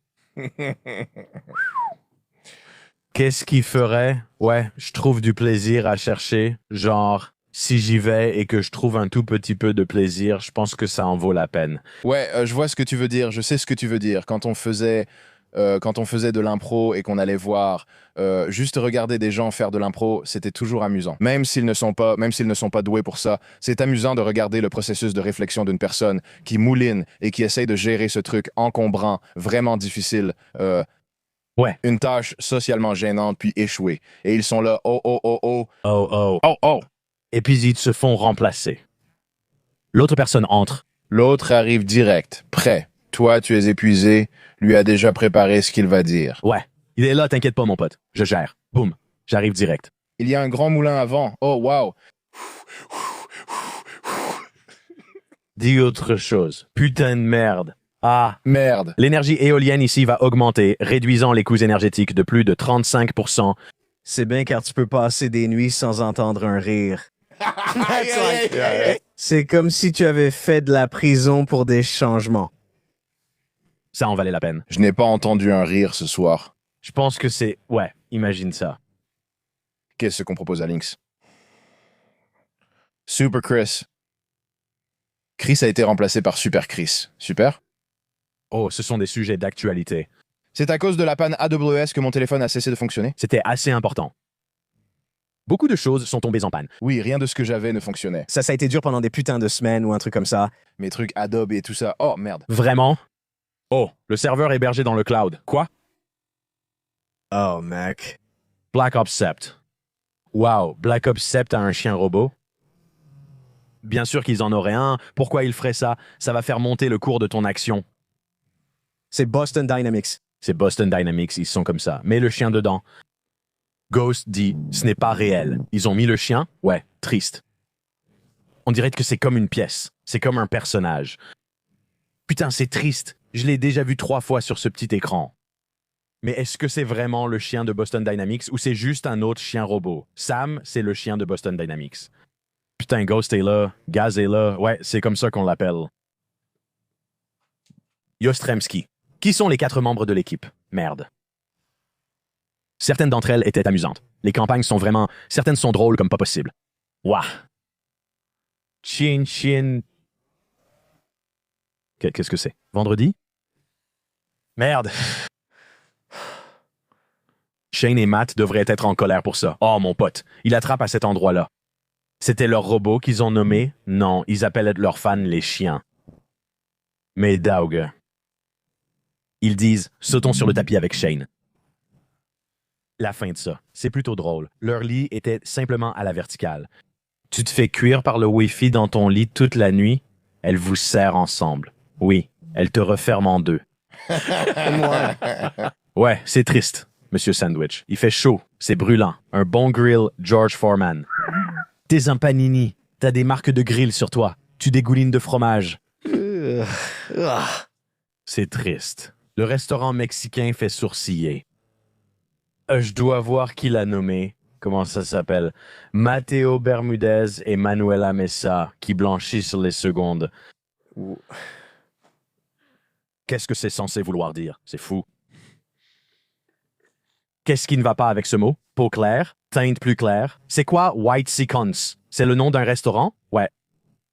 Qu'est-ce qu'il ferait? Ouais, je trouve du plaisir à chercher. Genre, si j'y vais et que je trouve un tout petit peu de plaisir, je pense que ça en vaut la peine. Ouais, je vois ce que tu veux dire. Je sais ce que tu veux dire. Quand on faisait de l'impro et qu'on allait voir, juste regarder des gens faire de l'impro, c'était toujours amusant. Même s'ils ne sont pas doués pour ça, c'est amusant de regarder le processus de réflexion d'une personne qui mouline et qui essaye de gérer ce truc encombrant, vraiment difficile. Ouais. Une tâche socialement gênante puis échouer. Et ils sont là, oh. Et puis ils se font remplacer. L'autre personne entre. L'autre arrive direct, prêt. Toi, tu es épuisé, lui a déjà préparé ce qu'il va dire. Ouais. Il est là, t'inquiète pas, mon pote. Je gère. Boum. J'arrive direct. Il y a un grand moulin à vent. Oh, wow. Dis autre chose. Putain de merde. Ah. Merde. L'énergie éolienne ici va augmenter, réduisant les coûts énergétiques de plus de 35%. C'est bien car tu peux passer des nuits sans entendre un rire. C'est comme si tu avais fait de la prison pour des changements. Ça en valait la peine. Je n'ai pas entendu un rire ce soir. Je pense que c'est... Ouais, imagine ça. Qu'est-ce qu'on propose à Lynx? Super Chris. Chris a été remplacé par Super Chris. Super? Oh, ce sont des sujets d'actualité. C'est à cause de la panne AWS que mon téléphone a cessé de fonctionner? C'était assez important. Beaucoup de choses sont tombées en panne. Oui, rien de ce que j'avais ne fonctionnait. Ça a été dur pendant des putains de semaines ou un truc comme ça. Mes trucs Adobe et tout ça. Oh, merde. Vraiment? Oh, le serveur hébergé dans le cloud. Quoi? Oh, mec. Black Ops 7. Wow, Black Ops 7 a un chien robot? Bien sûr qu'ils en auraient un. Pourquoi ils feraient ça? Ça va faire monter le cours de ton action. C'est Boston Dynamics. C'est Boston Dynamics, ils sont comme ça. Mets le chien dedans. Ghost dit, ce n'est pas réel. Ils ont mis le chien? Ouais, triste. On dirait que c'est comme une pièce. C'est comme un personnage. Putain, c'est triste. Je l'ai déjà vu 3 fois sur ce petit écran. Mais est-ce que c'est vraiment le chien de Boston Dynamics ou c'est juste un autre chien robot? Sam, c'est le chien de Boston Dynamics. Putain, Ghost est là. Gaz est là. Ouais, c'est comme ça qu'on l'appelle. Yostremski. Qui sont les 4 membres de l'équipe? Merde. Certaines d'entre elles étaient amusantes. Les campagnes sont vraiment... Certaines sont drôles comme pas possible. Wouah. Chin chin. Qu'est-ce que c'est? Vendredi? Merde. Shane et Matt devraient être en colère pour ça. Oh, mon pote, il attrape à cet endroit-là. C'était leur robot qu'ils ont nommé? Non, ils appellent leurs fans les chiens. Mais Daug. Ils disent « Sautons sur le tapis avec Shane ». La fin de ça, c'est plutôt drôle. Leur lit était simplement à la verticale. Tu te fais cuire par le Wi-Fi dans ton lit toute la nuit, elle vous serre ensemble. Oui, elle te referme en deux. Ouais, c'est triste, Monsieur Sandwich. Il fait chaud, c'est brûlant. Un bon grill George Foreman. T'es un panini, t'as des marques de grill sur toi. Tu dégoulines de fromage. C'est triste. Le restaurant mexicain fait sourciller. Je dois voir qui l'a nommé. Comment ça s'appelle? Matteo Bermudez et Manuela Mesa, qui blanchissent les secondes. Qu'est-ce que c'est censé vouloir dire? C'est fou. Qu'est-ce qui ne va pas avec ce mot? Peau claire? Teinte plus claire? C'est quoi White Sequence? C'est le nom d'un restaurant? Ouais.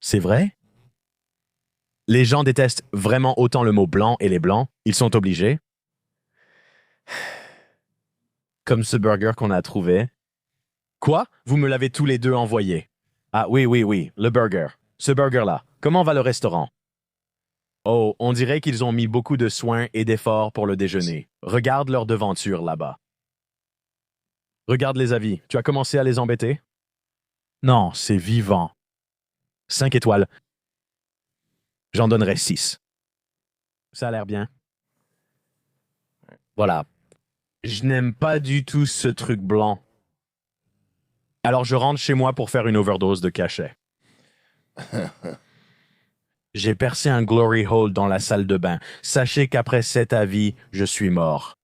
C'est vrai? Les gens détestent vraiment autant le mot blanc et les blancs. Ils sont obligés. Comme ce burger qu'on a trouvé. Quoi? Vous me l'avez tous les deux envoyé. Ah oui, le burger. Ce burger-là, comment va le restaurant? Oh, on dirait qu'ils ont mis beaucoup de soins et d'efforts pour le déjeuner. Regarde leur devanture là-bas. Regarde les avis. Tu as commencé à les embêter? Non, c'est vivant. 5 étoiles. J'en donnerais 6. Ça a l'air bien. Voilà. Je n'aime pas du tout ce truc blanc. Alors je rentre chez moi pour faire une overdose de cachet. J'ai percé un glory hole dans la salle de bain. Sachez qu'après cet avis, je suis mort.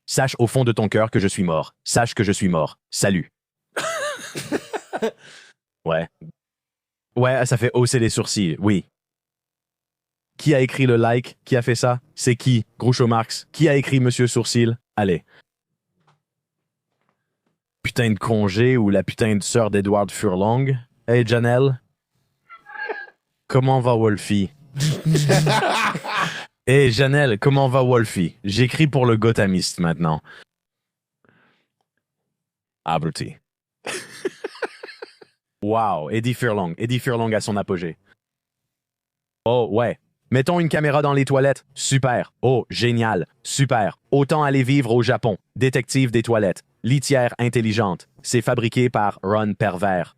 Sache au fond de ton cœur que je suis mort. Sache que je suis mort. Salut. Ouais. Ouais, ça fait hausser les sourcils, oui. Qui a écrit le like? Qui a fait ça? C'est qui? Groucho Marx. Qui a écrit Monsieur Sourcil? Allez. Putain de congé ou la putain de sœur d'Edward Furlong? Hey, Janelle? Comment va Wolfie? Hey, Janelle, comment va Wolfie? J'écris pour le Gothamiste maintenant. Aberty. Wow, Eddie Furlong. Eddie Furlong à son apogée. Oh, ouais. Mettons une caméra dans les toilettes. Super. Oh, génial. Super. Autant aller vivre au Japon. Détective des toilettes. Litière intelligente. C'est fabriqué par Ron Pervers.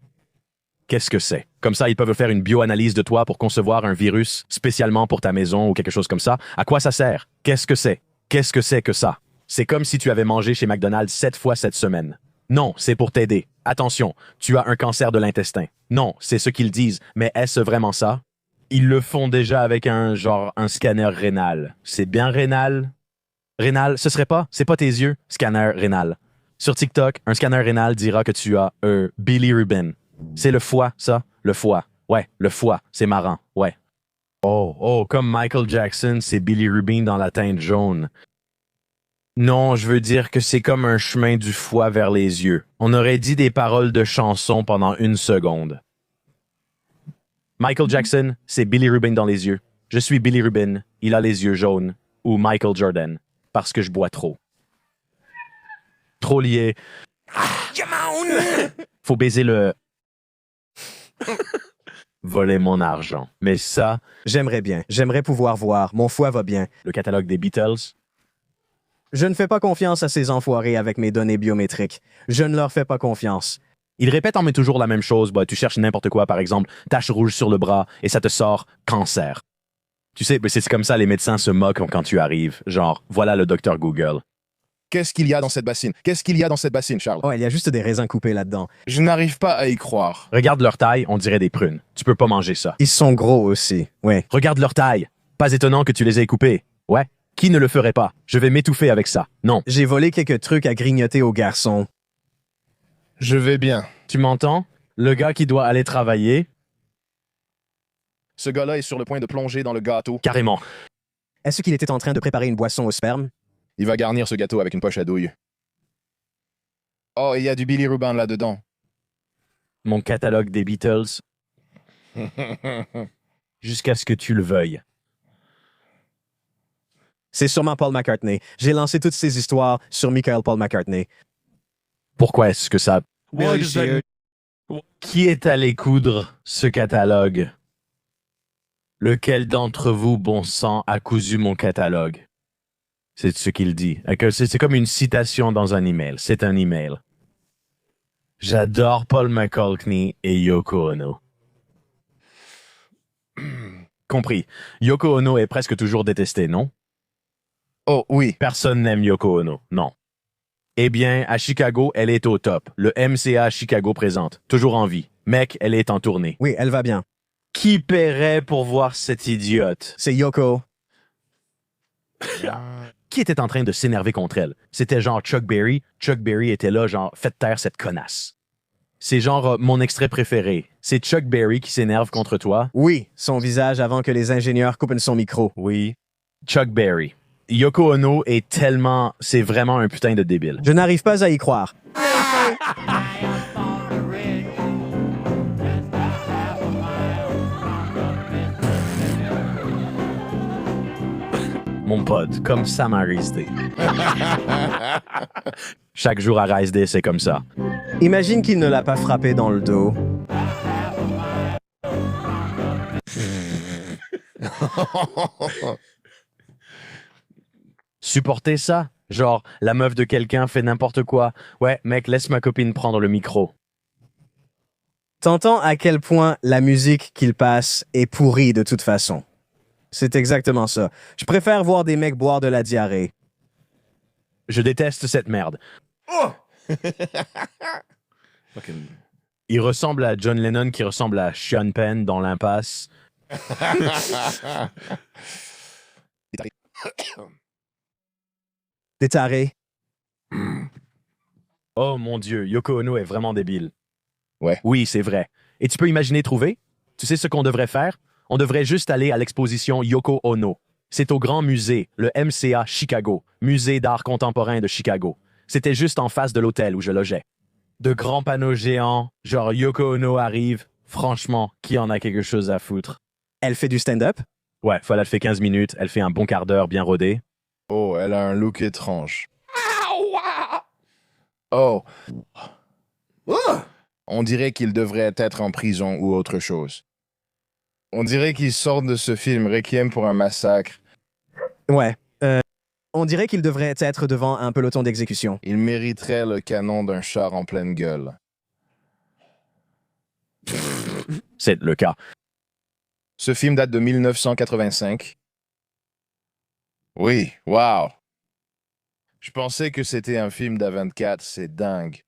Qu'est-ce que c'est? Comme ça, ils peuvent faire une bioanalyse de toi pour concevoir un virus spécialement pour ta maison ou quelque chose comme ça. À quoi ça sert? Qu'est-ce que c'est? Qu'est-ce que c'est que ça? C'est comme si tu avais mangé chez McDonald's 7 fois cette semaine. Non, c'est pour t'aider. Attention, tu as un cancer de l'intestin. Non, c'est ce qu'ils disent. Mais est-ce vraiment ça? Ils le font déjà avec un scanner rénal. C'est bien rénal? Rénal, ce serait pas? C'est pas tes yeux? Scanner rénal. Sur TikTok, un scanner rénal dira que tu as un bilirubin. C'est le foie, ça? Le foie. Ouais, le foie. C'est marrant. Ouais. Oh, comme Michael Jackson, c'est bilirubin dans la teinte jaune. Non, je veux dire que c'est comme un chemin du foie vers les yeux. On aurait dit des paroles de chansons pendant 1 seconde. Michael Jackson, c'est bilirubin dans les yeux. Je suis bilirubin, il a les yeux jaunes. Ou Michael Jordan, parce que je bois trop. Trop lié. Faut baiser le... Voler mon argent. Mais ça... J'aimerais bien. J'aimerais pouvoir voir. Mon foie va bien. Le catalogue des Beatles... Je ne fais pas confiance à ces enfoirés avec mes données biométriques. Je ne leur fais pas confiance. Ils répètent en mais toujours la même chose. Bah, tu cherches n'importe quoi, par exemple, tache rouge sur le bras, et ça te sort cancer. Tu sais, c'est comme ça, les médecins se moquent quand tu arrives. Genre, voilà le docteur Google. Qu'est-ce qu'il y a dans cette bassine? Qu'est-ce qu'il y a dans cette bassine, Charles? Oh, il y a juste des raisins coupés là-dedans. Je n'arrive pas à y croire. Regarde leur taille, on dirait des prunes. Tu peux pas manger ça. Ils sont gros aussi, ouais. Regarde leur taille. Pas étonnant que tu les aies coupés. Ouais. Qui ne le ferait pas? Je vais m'étouffer avec ça. Non. J'ai volé quelques trucs à grignoter aux garçons. Je vais bien. Tu m'entends? Le gars qui doit aller travailler. Ce gars-là est sur le point de plonger dans le gâteau. Carrément. Est-ce qu'il était en train de préparer une boisson au sperme? Il va garnir ce gâteau avec une poche à douille. Oh, il y a du bilirubin là-dedans. Mon catalogue des Beatles. Jusqu'à ce que tu le veuilles. C'est sûrement Paul McCartney. J'ai lancé toutes ces histoires sur Michael Paul McCartney. Pourquoi est-ce que ça... Qui est allé coudre ce catalogue? Lequel d'entre vous, bon sang, a cousu mon catalogue? C'est ce qu'il dit. C'est comme une citation dans un email. C'est un email. J'adore Paul McCartney et Yoko Ono. Compris. Yoko Ono est presque toujours détesté, non? Oh, oui. Personne n'aime Yoko Ono, non. Eh bien, à Chicago, elle est au top. Le MCA Chicago présente. Toujours en vie. Mec, elle est en tournée. Oui, elle va bien. Qui paierait pour voir cette idiote? C'est Yoko. Qui était en train de s'énerver contre elle? C'était genre Chuck Berry. Chuck Berry était là, genre, faites taire cette connasse. C'est genre mon extrait préféré. C'est Chuck Berry qui s'énerve contre toi. Oui, son visage avant que les ingénieurs coupent son micro. Oui. Chuck Berry. Yoko Ono est tellement... C'est vraiment un putain de débile. Je n'arrive pas à y croire. Mon pote, comme Sam à Rise Day. Chaque jour à Rise Day, c'est comme ça. Imagine qu'il ne l'a pas frappé dans le dos. Supporter ça? Genre, la meuf de quelqu'un fait n'importe quoi. Ouais, mec, laisse ma copine prendre le micro. T'entends à quel point la musique qu'il passe est pourrie de toute façon. C'est exactement ça. Je préfère voir des mecs boire de la diarrhée. Je déteste cette merde. Il ressemble à John Lennon qui ressemble à Sean Penn dans L'Impasse. Des tarés. Oh mon Dieu, Yoko Ono est vraiment débile. Ouais. Oui, c'est vrai. Et tu peux imaginer trouver? Tu sais ce qu'on devrait faire? On devrait juste aller à l'exposition Yoko Ono. C'est au Grand Musée, le MCA Chicago, Musée d'art contemporain de Chicago. C'était juste en face de l'hôtel où je logeais. De grands panneaux géants, genre Yoko Ono arrive. Franchement, qui en a quelque chose à foutre? Elle fait du stand-up? Ouais, elle fait 15 minutes, elle fait un bon quart d'heure bien rodé. Oh, elle a un look étrange. Oh. On dirait qu'il devrait être en prison ou autre chose. On dirait qu'il sort de ce film Requiem pour un massacre. Ouais. On dirait qu'il devrait être devant un peloton d'exécution. Il mériterait le canon d'un char en pleine gueule. C'est le cas. Ce film date de 1985. Oui, wow. Je pensais que c'était un film d'A24, c'est dingue.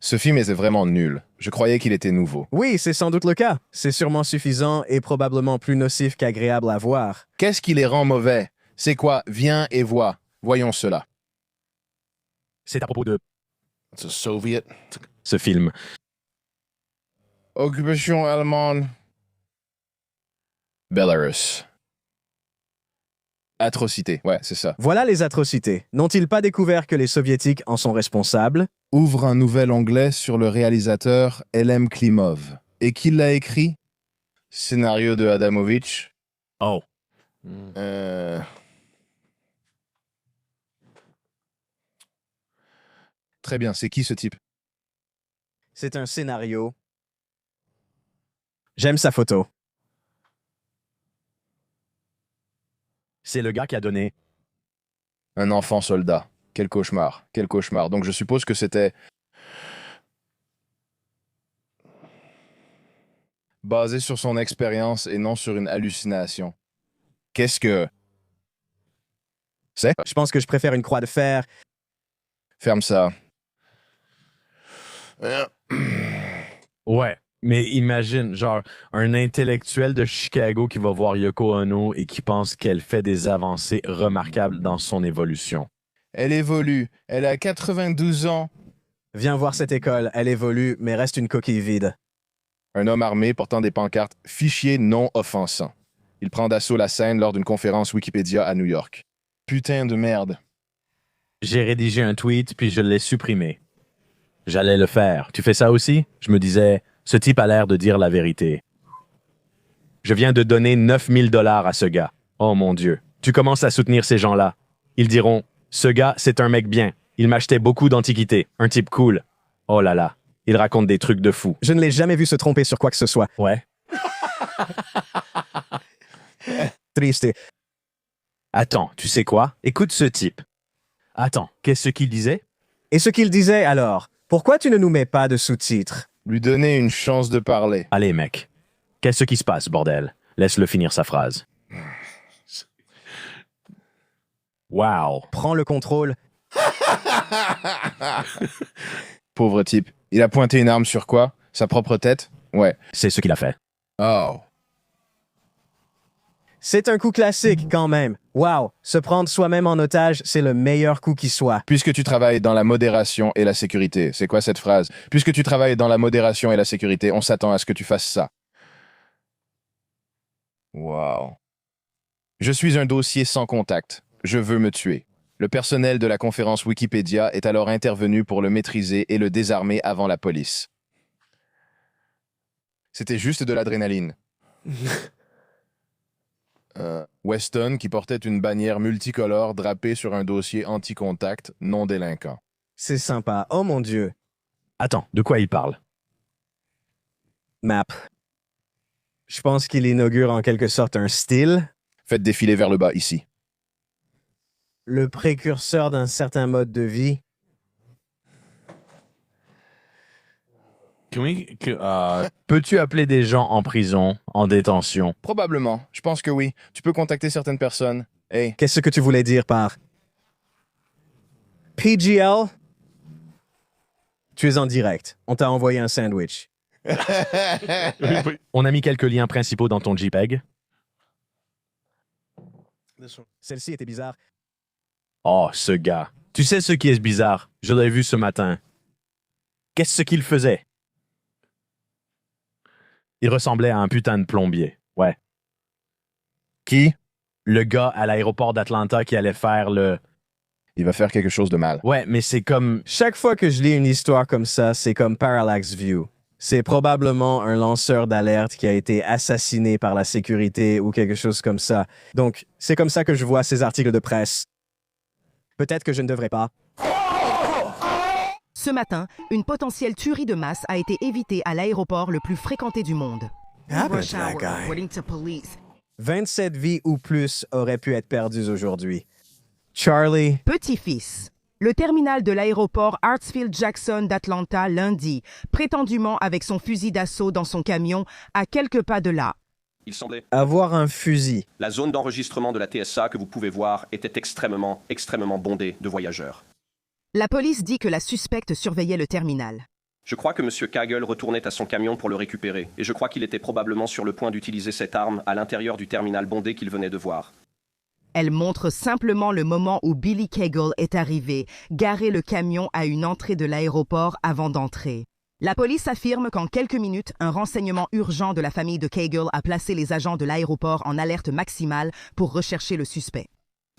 Ce film était vraiment nul. Je croyais qu'il était nouveau. Oui, c'est sans doute le cas. C'est sûrement suffisant et probablement plus nocif qu'agréable à voir. Qu'est-ce qui les rend mauvais? C'est quoi? Viens et vois. Voyons cela. C'est à propos de The Soviet. ce film. Occupation allemande. Belarus. Atrocité, ouais, c'est ça. Voilà les atrocités. N'ont-ils pas découvert que les Soviétiques en sont responsables? Ouvre un nouvel onglet sur le réalisateur Elem Klimov. Et qui l'a écrit? Scénario de Adamovich. Oh. Très bien, c'est qui ce type? C'est un scénario. J'aime sa photo. C'est le gars qui a donné. Un enfant soldat. Quel cauchemar, quel cauchemar. Donc je suppose que c'était basé sur son expérience et non sur une hallucination. Qu'est-ce que c'est? Je pense que je préfère une croix de fer. Ferme ça. Ouais. Mais imagine, genre, un intellectuel de Chicago qui va voir Yoko Ono et qui pense qu'elle fait des avancées remarquables dans son évolution. Elle évolue. Elle a 92 ans. Viens voir cette école. Elle évolue, mais reste une coquille vide. Un homme armé portant des pancartes « Fichier non offensant ». Il prend d'assaut la scène lors d'une conférence Wikipédia à New York. Putain de merde. J'ai rédigé un tweet, puis je l'ai supprimé. J'allais le faire. Tu fais ça aussi? Je me disais, ce type a l'air de dire la vérité. Je viens de donner 9000 $ à ce gars. Oh mon Dieu. Tu commences à soutenir ces gens-là. Ils diront, ce gars, c'est un mec bien. Il m'achetait beaucoup d'antiquités. Un type cool. Oh là là. Il raconte des trucs de fou. Je ne l'ai jamais vu se tromper sur quoi que ce soit. Ouais. Triste. Attends, tu sais quoi? Écoute ce type. Attends, qu'est-ce qu'il disait? Et ce qu'il disait alors? Pourquoi tu ne nous mets pas de sous-titres? Lui donner une chance de parler. Allez, mec. Qu'est-ce qui se passe, bordel? Laisse-le finir sa phrase. Wow. Prends le contrôle. Pauvre type. Il a pointé une arme sur quoi? Sa propre tête? Ouais. C'est ce qu'il a fait. Oh. C'est un coup classique quand même. Wow, se prendre soi-même en otage, c'est le meilleur coup qui soit. Puisque tu travailles dans la modération et la sécurité. C'est quoi cette phrase? Puisque tu travailles dans la modération et la sécurité, on s'attend à ce que tu fasses ça. Wow. Je suis un dossier sans contact. Je veux me tuer. Le personnel de la conférence Wikipédia est alors intervenu pour le maîtriser et le désarmer avant la police. C'était juste de l'adrénaline. Weston qui portait une bannière multicolore drapée sur un dossier anti-contact non délinquant. C'est sympa. Oh mon Dieu. Attends, de quoi il parle? Map. Je pense qu'il inaugure en quelque sorte un style, Faites défiler vers le bas, ici. le précurseur d'un certain mode de vie. Peux-tu appeler des gens en prison, en détention? Probablement. Je pense que oui. Tu peux contacter certaines personnes. Hey, Qu'est-ce que tu voulais dire par PGL? Tu es en direct. On t'a envoyé un sandwich. On a mis quelques liens principaux dans ton JPEG. Celle-ci était bizarre. Oh, ce gars. Tu sais ce qui est bizarre? Je l'ai vu ce matin. Qu'est-ce qu'il faisait? Il ressemblait à un putain de plombier. Ouais. qui? Le gars à l'aéroport d'Atlanta qui allait faire le... Il va faire quelque chose de mal. Ouais, mais c'est comme... Chaque fois que je lis une histoire comme ça, c'est comme Parallax View. C'est probablement un lanceur d'alerte qui a été assassiné par la sécurité ou quelque chose comme ça. Donc, c'est comme ça que je vois ces articles de presse. Peut-être que je ne devrais pas. Ce matin, une potentielle tuerie de masse a été évitée à l'aéroport le plus fréquenté du monde. Rush hour, according 27 vies ou plus auraient pu être perdues aujourd'hui. Charlie, Petit-fils. Le terminal de l'aéroport Hartsfield-Jackson d'Atlanta lundi, prétendument avec son fusil d'assaut dans son camion, à quelques pas de là. Il semblait. avoir un fusil. La zone d'enregistrement de la TSA que vous pouvez voir était extrêmement bondée de voyageurs. La police dit que la suspecte surveillait le terminal. Je crois que M. Cagle retournait à son camion pour le récupérer, et je crois qu'il était probablement sur le point d'utiliser cette arme à l'intérieur du terminal bondé qu'il venait de voir. Elle montre simplement le moment où Billy Cagle est arrivé, garé le camion à une entrée de l'aéroport avant d'entrer. La police affirme qu'en quelques minutes, un renseignement urgent de la famille de Cagle a placé les agents de l'aéroport en alerte maximale pour rechercher le suspect.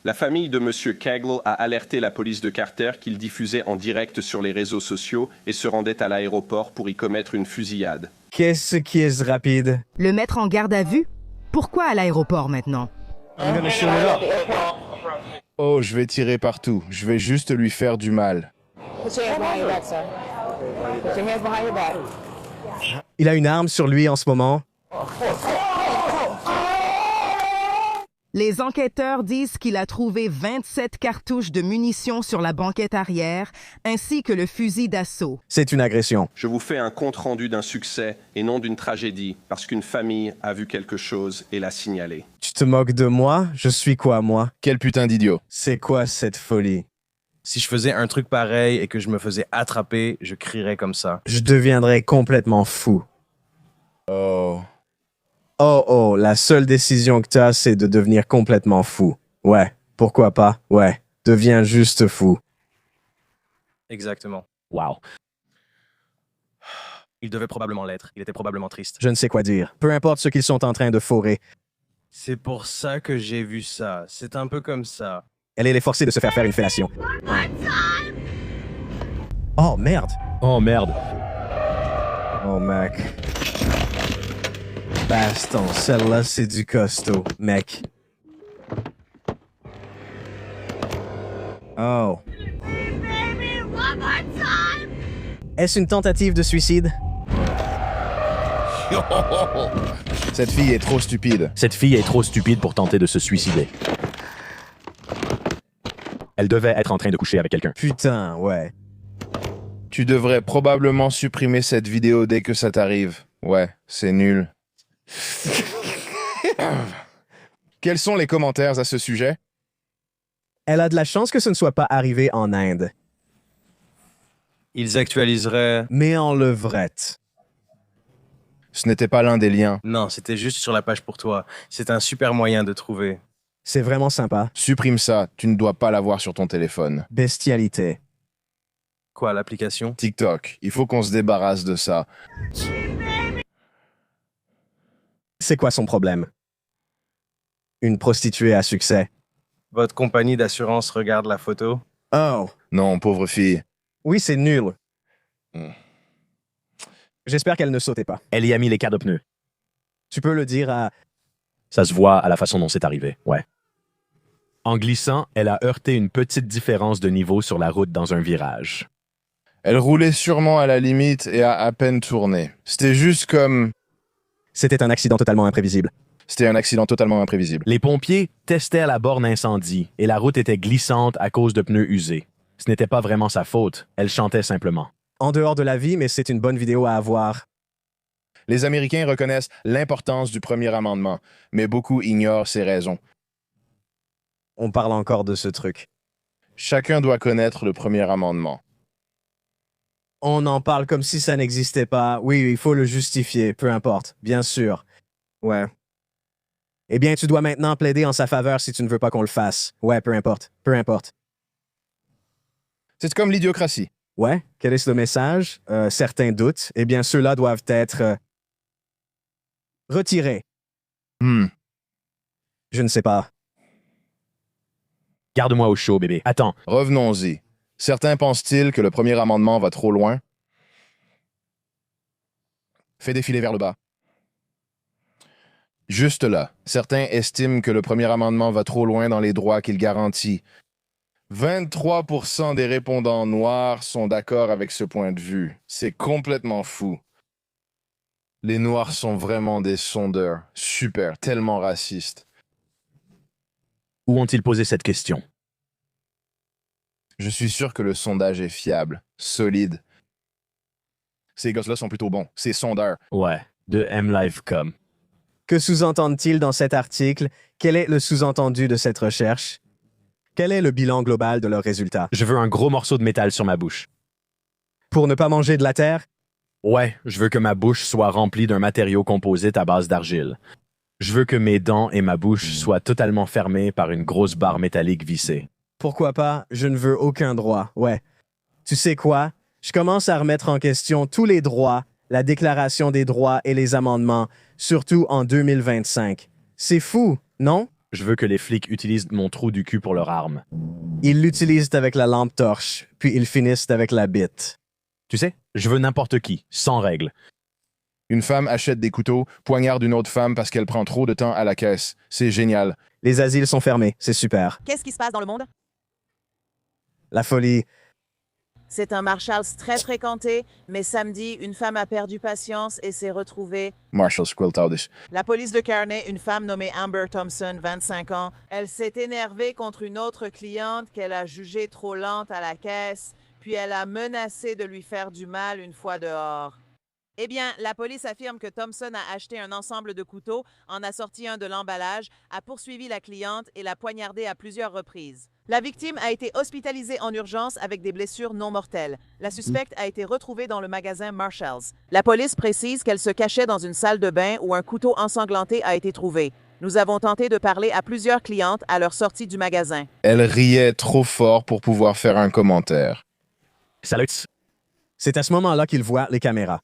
La famille de M. Cagle a alerté la police de Carter qu'il diffusait en direct sur les réseaux sociaux et se rendait à l'aéroport pour y commettre une fusillade. Qu'est-ce qui est rapide? Le mettre en garde à vue? Pourquoi à l'aéroport maintenant? Oh, je vais tirer partout. Je vais juste lui faire du mal. Il a une arme sur lui en ce moment. Les enquêteurs disent qu'il a trouvé 27 cartouches de munitions sur la banquette arrière, ainsi que le fusil d'assaut. C'est une agression. Je vous fais un compte-rendu d'un succès et non d'une tragédie, parce qu'une famille a vu quelque chose et l'a signalé. Tu te moques de moi? Je suis quoi, moi? Quel putain d'idiot. C'est quoi cette folie? Si je faisais un truc pareil et que je me faisais attraper, je crierais comme ça. Je deviendrais complètement fou. Oh. Oh, la seule décision que t'as, c'est de devenir complètement fou. Ouais, pourquoi pas? Ouais, deviens juste fou. Exactement. Wow. Il devait probablement l'être. Il était probablement triste. Je ne sais quoi dire. Peu importe ce qu'ils sont en train de fourrer. C'est pour ça que j'ai vu ça. C'est un peu comme ça. Elle est forcée de se faire une fellation. Oh, merde. Oh, merde. Oh, mec. Baston, celle-là, c'est du costaud, mec. Oh. Est-ce une tentative de suicide? Cette fille est trop stupide. Cette fille est trop stupide pour tenter de se suicider. Elle devait être en train de coucher avec quelqu'un. Putain, ouais. Tu devrais probablement supprimer cette vidéo dès que ça t'arrive. Ouais, c'est nul. Quels sont les commentaires à ce sujet? Elle a de la chance que ce ne soit pas arrivé en Inde. Ils actualiseraient... Mais en levrette. Ce n'était pas l'un des liens. Non, c'était juste sur la page pour toi. C'est un super moyen de trouver. C'est vraiment sympa. Supprime ça, tu ne dois pas l'avoir sur ton téléphone. Bestialité. Quoi, l'application? TikTok, il faut qu'on se débarrasse de ça. C'est quoi son problème? Une prostituée à succès. Votre compagnie d'assurance regarde la photo? Oh. Non, pauvre fille. Oui, c'est nul. J'espère qu'elle ne sautait pas. Elle y a mis les quarts de pneus. Tu peux le dire à... Ça se voit à la façon dont c'est arrivé, ouais. En glissant, elle a heurté une petite différence de niveau sur la route dans un virage. Elle roulait sûrement à la limite et a à peine tourné. C'était juste comme... C'était un accident totalement imprévisible. C'était un accident totalement imprévisible. Les pompiers testaient la borne incendie et la route était glissante à cause de pneus usés. Ce n'était pas vraiment sa faute, elle chantait simplement. En dehors de la vie, mais c'est une bonne vidéo à avoir. Les Américains reconnaissent l'importance du premier amendement, mais beaucoup ignorent ses raisons. On parle encore de ce truc. Chacun doit connaître le premier amendement. On en parle comme si ça n'existait pas. Oui, il faut le justifier, peu importe, bien sûr. Ouais. Eh bien, tu dois maintenant plaider en sa faveur si tu ne veux pas qu'on le fasse. Ouais, peu importe, peu importe. C'est comme l'idiocratie. Ouais, quel est le message? Certains doutent. Eh bien, ceux-là doivent être retirés. Je ne sais pas. Garde-moi au chaud, bébé. Attends. Revenons-y. Certains pensent-ils que le premier amendement va trop loin? Fais défiler vers le bas. Juste là, certains estiment que le premier amendement va trop loin dans les droits qu'il garantit. 23% des répondants noirs sont d'accord avec ce point de vue. C'est complètement fou. Les Noirs sont vraiment des sondeurs. Super, tellement racistes. Où ont-ils posé cette question? Je suis sûr que le sondage est fiable, solide. Ces gosses-là sont plutôt bons. Ces sondeurs. Ouais, de MLive.com. Que sous-entendent-ils dans cet article? Quel est le sous-entendu de cette recherche? Quel est le bilan global de leurs résultats? Je veux un gros morceau de métal sur ma bouche. Pour ne pas manger de la terre? Ouais, je veux que ma bouche soit remplie d'un matériau composite à base d'argile. Je veux que mes dents et ma bouche soient totalement fermées par une grosse barre métallique vissée. Pourquoi pas? Je ne veux aucun droit. Ouais. Tu sais quoi? Je commence à remettre en question tous les droits, la Déclaration des droits et les amendements, surtout en 2025. C'est fou, non? Je veux que les flics utilisent mon trou du cul pour leur arme. Ils l'utilisent avec la lampe torche, puis ils finissent avec la bite. Tu sais, je veux n'importe qui, sans règles. Une femme achète des couteaux, poignarde une autre femme parce qu'elle prend trop de temps à la caisse. C'est génial. Les asiles sont fermés, c'est super. Qu'est-ce qui se passe dans le monde? La folie. C'est un Marshalls très fréquenté, mais samedi, une femme a perdu patience et s'est retrouvée. Marshall Squiltaudis. La police de Kearney, une femme nommée Amber Thompson, 25 ans, elle s'est énervée contre une autre cliente qu'elle a jugée trop lente à la caisse, puis elle a menacé de lui faire du mal une fois dehors. Eh bien, la police affirme que Thompson a acheté un ensemble de couteaux, en a sorti un de l'emballage, a poursuivi la cliente et l'a poignardée à plusieurs reprises. La victime a été hospitalisée en urgence avec des blessures non mortelles. La suspecte a été retrouvée dans le magasin Marshalls. La police précise qu'elle se cachait dans une salle de bain où un couteau ensanglanté a été trouvé. Nous avons tenté de parler à plusieurs clientes à leur sortie du magasin. Elle riait trop fort pour pouvoir faire un commentaire. Salut. C'est à ce moment-là qu'ils voient les caméras.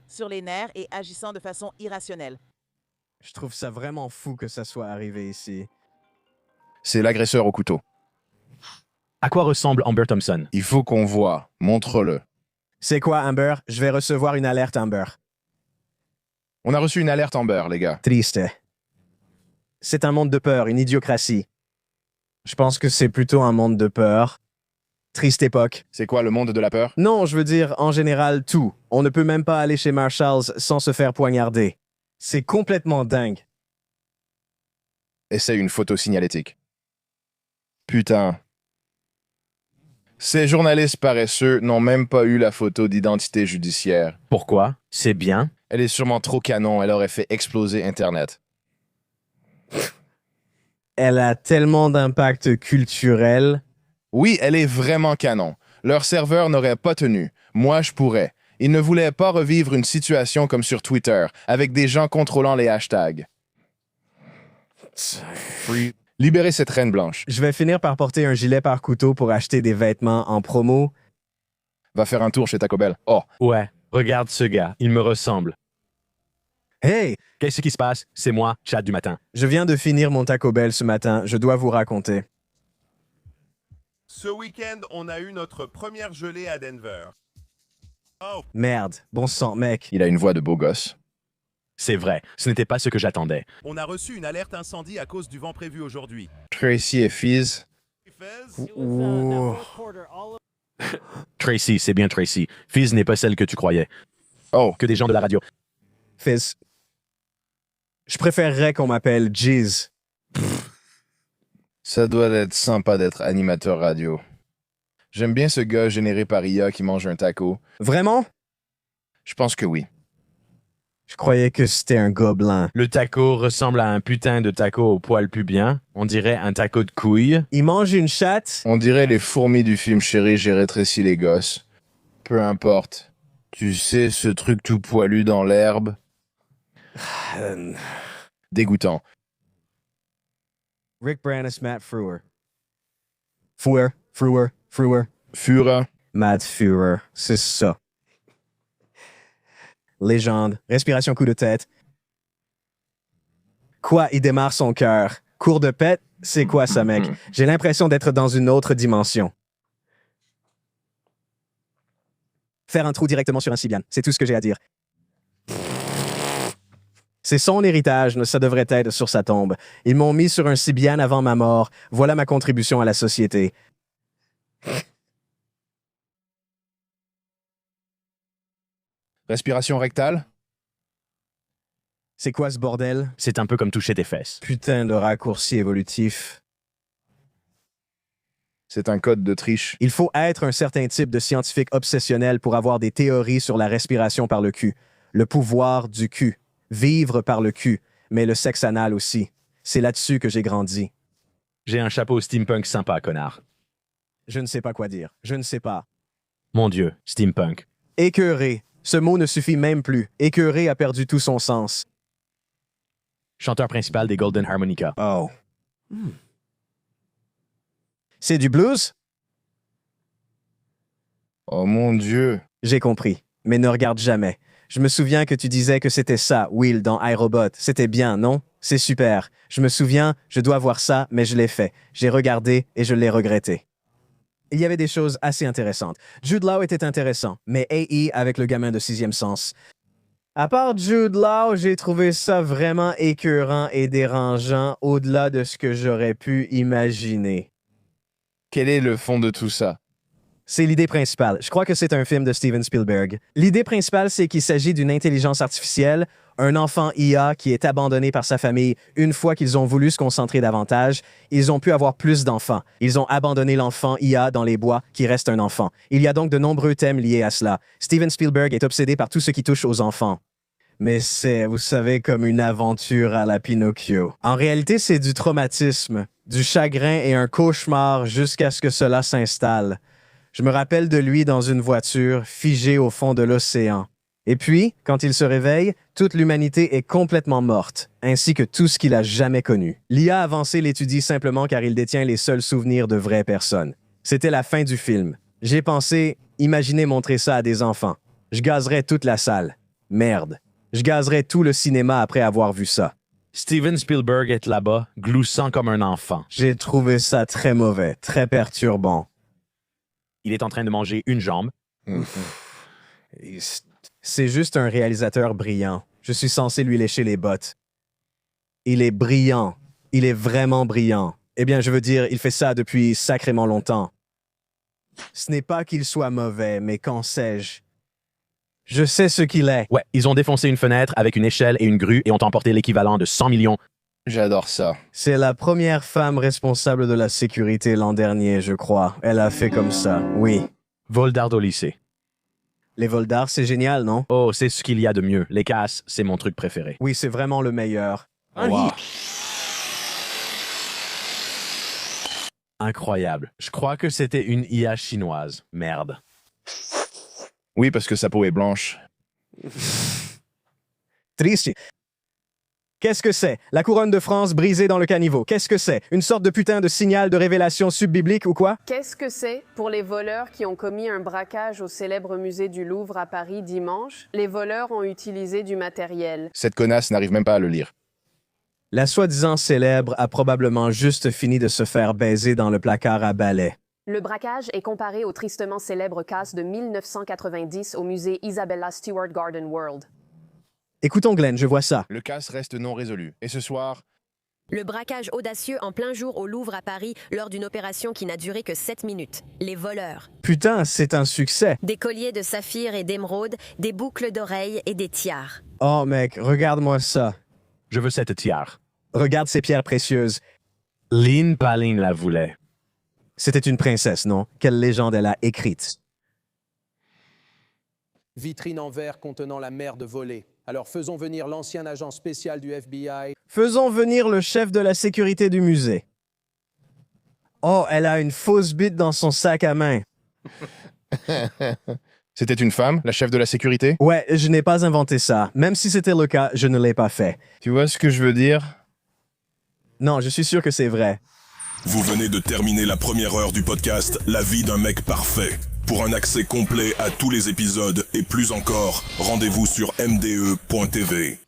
Sur les nerfs et agissant de façon irrationnelle. Je trouve ça vraiment fou que ça soit arrivé ici. C'est l'agresseur au couteau. À quoi ressemble Amber Thompson? Il faut qu'on voit. Montre-le. C'est quoi, Amber? Je vais recevoir une alerte, Amber. On a reçu une alerte Amber, les gars. Triste. C'est un monde de peur, une idiocratie. Je pense que c'est plutôt un monde de peur. Triste époque. C'est quoi le monde de la peur? Non, je veux dire, en général, tout. On ne peut même pas aller chez Marshalls sans se faire poignarder. C'est complètement dingue. Essaye une photo signalétique. Putain. Ces journalistes paresseux n'ont même pas eu la photo d'identité judiciaire. Pourquoi? C'est bien. Elle est sûrement trop canon, elle aurait fait exploser Internet. Elle a tellement d'impact culturel. Oui, elle est vraiment canon. Leur serveur n'aurait pas tenu. Moi, je pourrais. Ils ne voulaient pas revivre une situation comme sur Twitter, avec des gens contrôlant les hashtags. Libérez cette reine blanche. Je vais finir par porter un gilet par couteau pour acheter des vêtements en promo. Va faire un tour chez Taco Bell. Oh. Ouais, regarde ce gars, il me ressemble. Hey! Qu'est-ce qui se passe? C'est moi, Chad du matin. Je viens de finir mon Taco Bell ce matin, je dois vous raconter. Ce week-end, on a eu notre première gelée à Denver. Oh. Merde, bon sang, mec. Il a une voix de beau gosse. C'est vrai, ce n'était pas ce que j'attendais. On a reçu une alerte incendie à cause du vent prévu aujourd'hui. Tracy et Fizz. Ouh. Tracy, c'est bien Tracy. Fizz n'est pas celle que tu croyais. Oh, Que des gens de la radio. Fizz. Je préférerais qu'on m'appelle Jeez. ça doit être sympa d'être animateur radio. J'aime bien ce gars généré par IA qui mange un taco. Vraiment? Je pense que oui. Je croyais que c'était un gobelin. Le taco ressemble à un putain de taco au poil pubien. On dirait un taco de couille. Il mange une chatte? On dirait les fourmis du film Chérie, j'ai rétréci les gosses. Peu importe. Tu sais, ce truc tout poilu dans l'herbe. Dégoûtant. Rick Moranis, Matt Frewer. Frewer. Führer. Matt Führer, c'est ça. Légende, respiration coup de tête. Quoi, il démarre son cœur? Cours de pète? C'est quoi ça, mec? J'ai l'impression d'être dans une autre dimension. Faire un trou directement sur un Sibian, c'est tout ce que j'ai à dire. C'est son héritage, ça devrait être sur sa tombe. Ils m'ont mis sur un Sibian avant ma mort. Voilà ma contribution à la société. Respiration rectale. C'est quoi ce bordel? C'est un peu comme toucher tes fesses. Putain de raccourci évolutif. C'est un code de triche. Il faut être un certain type de scientifique obsessionnel pour avoir des théories sur la respiration par le cul. Le pouvoir du cul. Vivre par le cul. Mais le sexe anal aussi. C'est là-dessus que j'ai grandi. J'ai un chapeau steampunk sympa, connard. Je ne sais pas quoi dire. Je ne sais pas. Mon Dieu, steampunk. Écœuré. Ce mot ne suffit même plus. Écœuré a perdu tout son sens. Chanteur principal des Golden Harmonica. Oh. C'est du blues? Oh mon Dieu. J'ai compris. Mais ne regarde jamais. Je me souviens que tu disais que c'était ça, Will, dans iRobot. C'était bien, non? C'est super. Je me souviens, je dois voir ça, mais je l'ai fait. J'ai regardé et je l'ai regretté. Il y avait des choses assez intéressantes. Jude Law était intéressant, mais A.E. avec le gamin de sixième sens. À part Jude Law, j'ai trouvé ça vraiment écœurant et dérangeant au-delà de ce que j'aurais pu imaginer. Quel est le fond de tout ça? C'est l'idée principale. Je crois que c'est un film de Steven Spielberg. L'idée principale, c'est qu'il s'agit d'une intelligence artificielle, un enfant IA qui est abandonné par sa famille. Une fois qu'ils ont voulu se concentrer davantage, ils ont pu avoir plus d'enfants. Ils ont abandonné l'enfant IA dans les bois qui reste un enfant. Il y a donc de nombreux thèmes liés à cela. Steven Spielberg est obsédé par tout ce qui touche aux enfants. Mais c'est, vous savez, comme une aventure à la Pinocchio. En réalité, c'est du traumatisme, du chagrin et un cauchemar jusqu'à ce que cela s'installe. Je me rappelle de lui dans une voiture, figé au fond de l'océan. Et puis, quand il se réveille, toute l'humanité est complètement morte, ainsi que tout ce qu'il a jamais connu. L'IA avancée l'étudie simplement car il détient les seuls souvenirs de vraies personnes. C'était la fin du film. J'ai pensé, imaginez montrer ça à des enfants. Je gazerais toute la salle. Merde. Je gazerais tout le cinéma après avoir vu ça. Steven Spielberg est là-bas, gloussant comme un enfant. J'ai trouvé ça très mauvais, très perturbant. Il est en train de manger une jambe. C'est juste un réalisateur brillant. Je suis censé lui lécher les bottes. Il est brillant. Il est vraiment brillant. Eh bien, je veux dire, il fait ça depuis sacrément longtemps. Ce n'est pas qu'il soit mauvais, mais qu'en sais-je? Je sais ce qu'il est. Ouais, ils ont défoncé une fenêtre avec une échelle et une grue et ont emporté l'équivalent de 100 millions. J'adore ça. C'est la première femme responsable de la sécurité l'an dernier, je crois. Elle a fait comme ça, oui. Vol d'art au lycée. Les vols d'art, c'est génial, non? Oh, c'est ce qu'il y a de mieux. Les casses, c'est mon truc préféré. Oui, c'est vraiment le meilleur. Wow. Incroyable. Je crois que c'était une IA chinoise. Merde. Oui, parce que sa peau est blanche. Triste. Qu'est-ce que c'est? La couronne de France brisée dans le caniveau. Qu'est-ce que c'est? Une sorte de putain de signal de révélation subbiblique ou quoi? Qu'est-ce que c'est pour les voleurs qui ont commis un braquage au célèbre musée du Louvre à Paris dimanche? Les voleurs ont utilisé du matériel. Cette connasse n'arrive même pas à le lire. La soi-disant célèbre a probablement juste fini de se faire baiser dans le placard à balai. Le braquage est comparé au tristement célèbre casse de 1990 au musée Isabella Stewart Garden World. Écoutons Glenn, je vois ça. Le casse reste non résolu. Et ce soir, Le braquage audacieux en plein jour au Louvre à Paris lors d'une opération qui n'a duré que 7 minutes. Les voleurs. Putain, c'est un succès. Des colliers de saphir et d'émeraude, des boucles d'oreilles et des tiares. Oh mec, regarde-moi ça. Je veux cette tiare. Regarde ces pierres précieuses. Lynn Paline la voulait. C'était une princesse, non? Quelle légende elle a écrite? Vitrine en verre contenant la merde volée. Alors faisons venir l'ancien agent spécial du FBI. Faisons venir le chef de la sécurité du musée. Oh, elle a une fausse bite dans son sac à main. c'était une femme, la chef de la sécurité? Ouais, je n'ai pas inventé ça. Même si c'était le cas, je ne l'ai pas fait. Tu vois ce que je veux dire? Non, je suis sûr que c'est vrai. Vous venez de terminer la première heure du podcast La vie d'un mec parfait. Pour un accès complet à tous les épisodes et plus encore, rendez-vous sur mde.tv.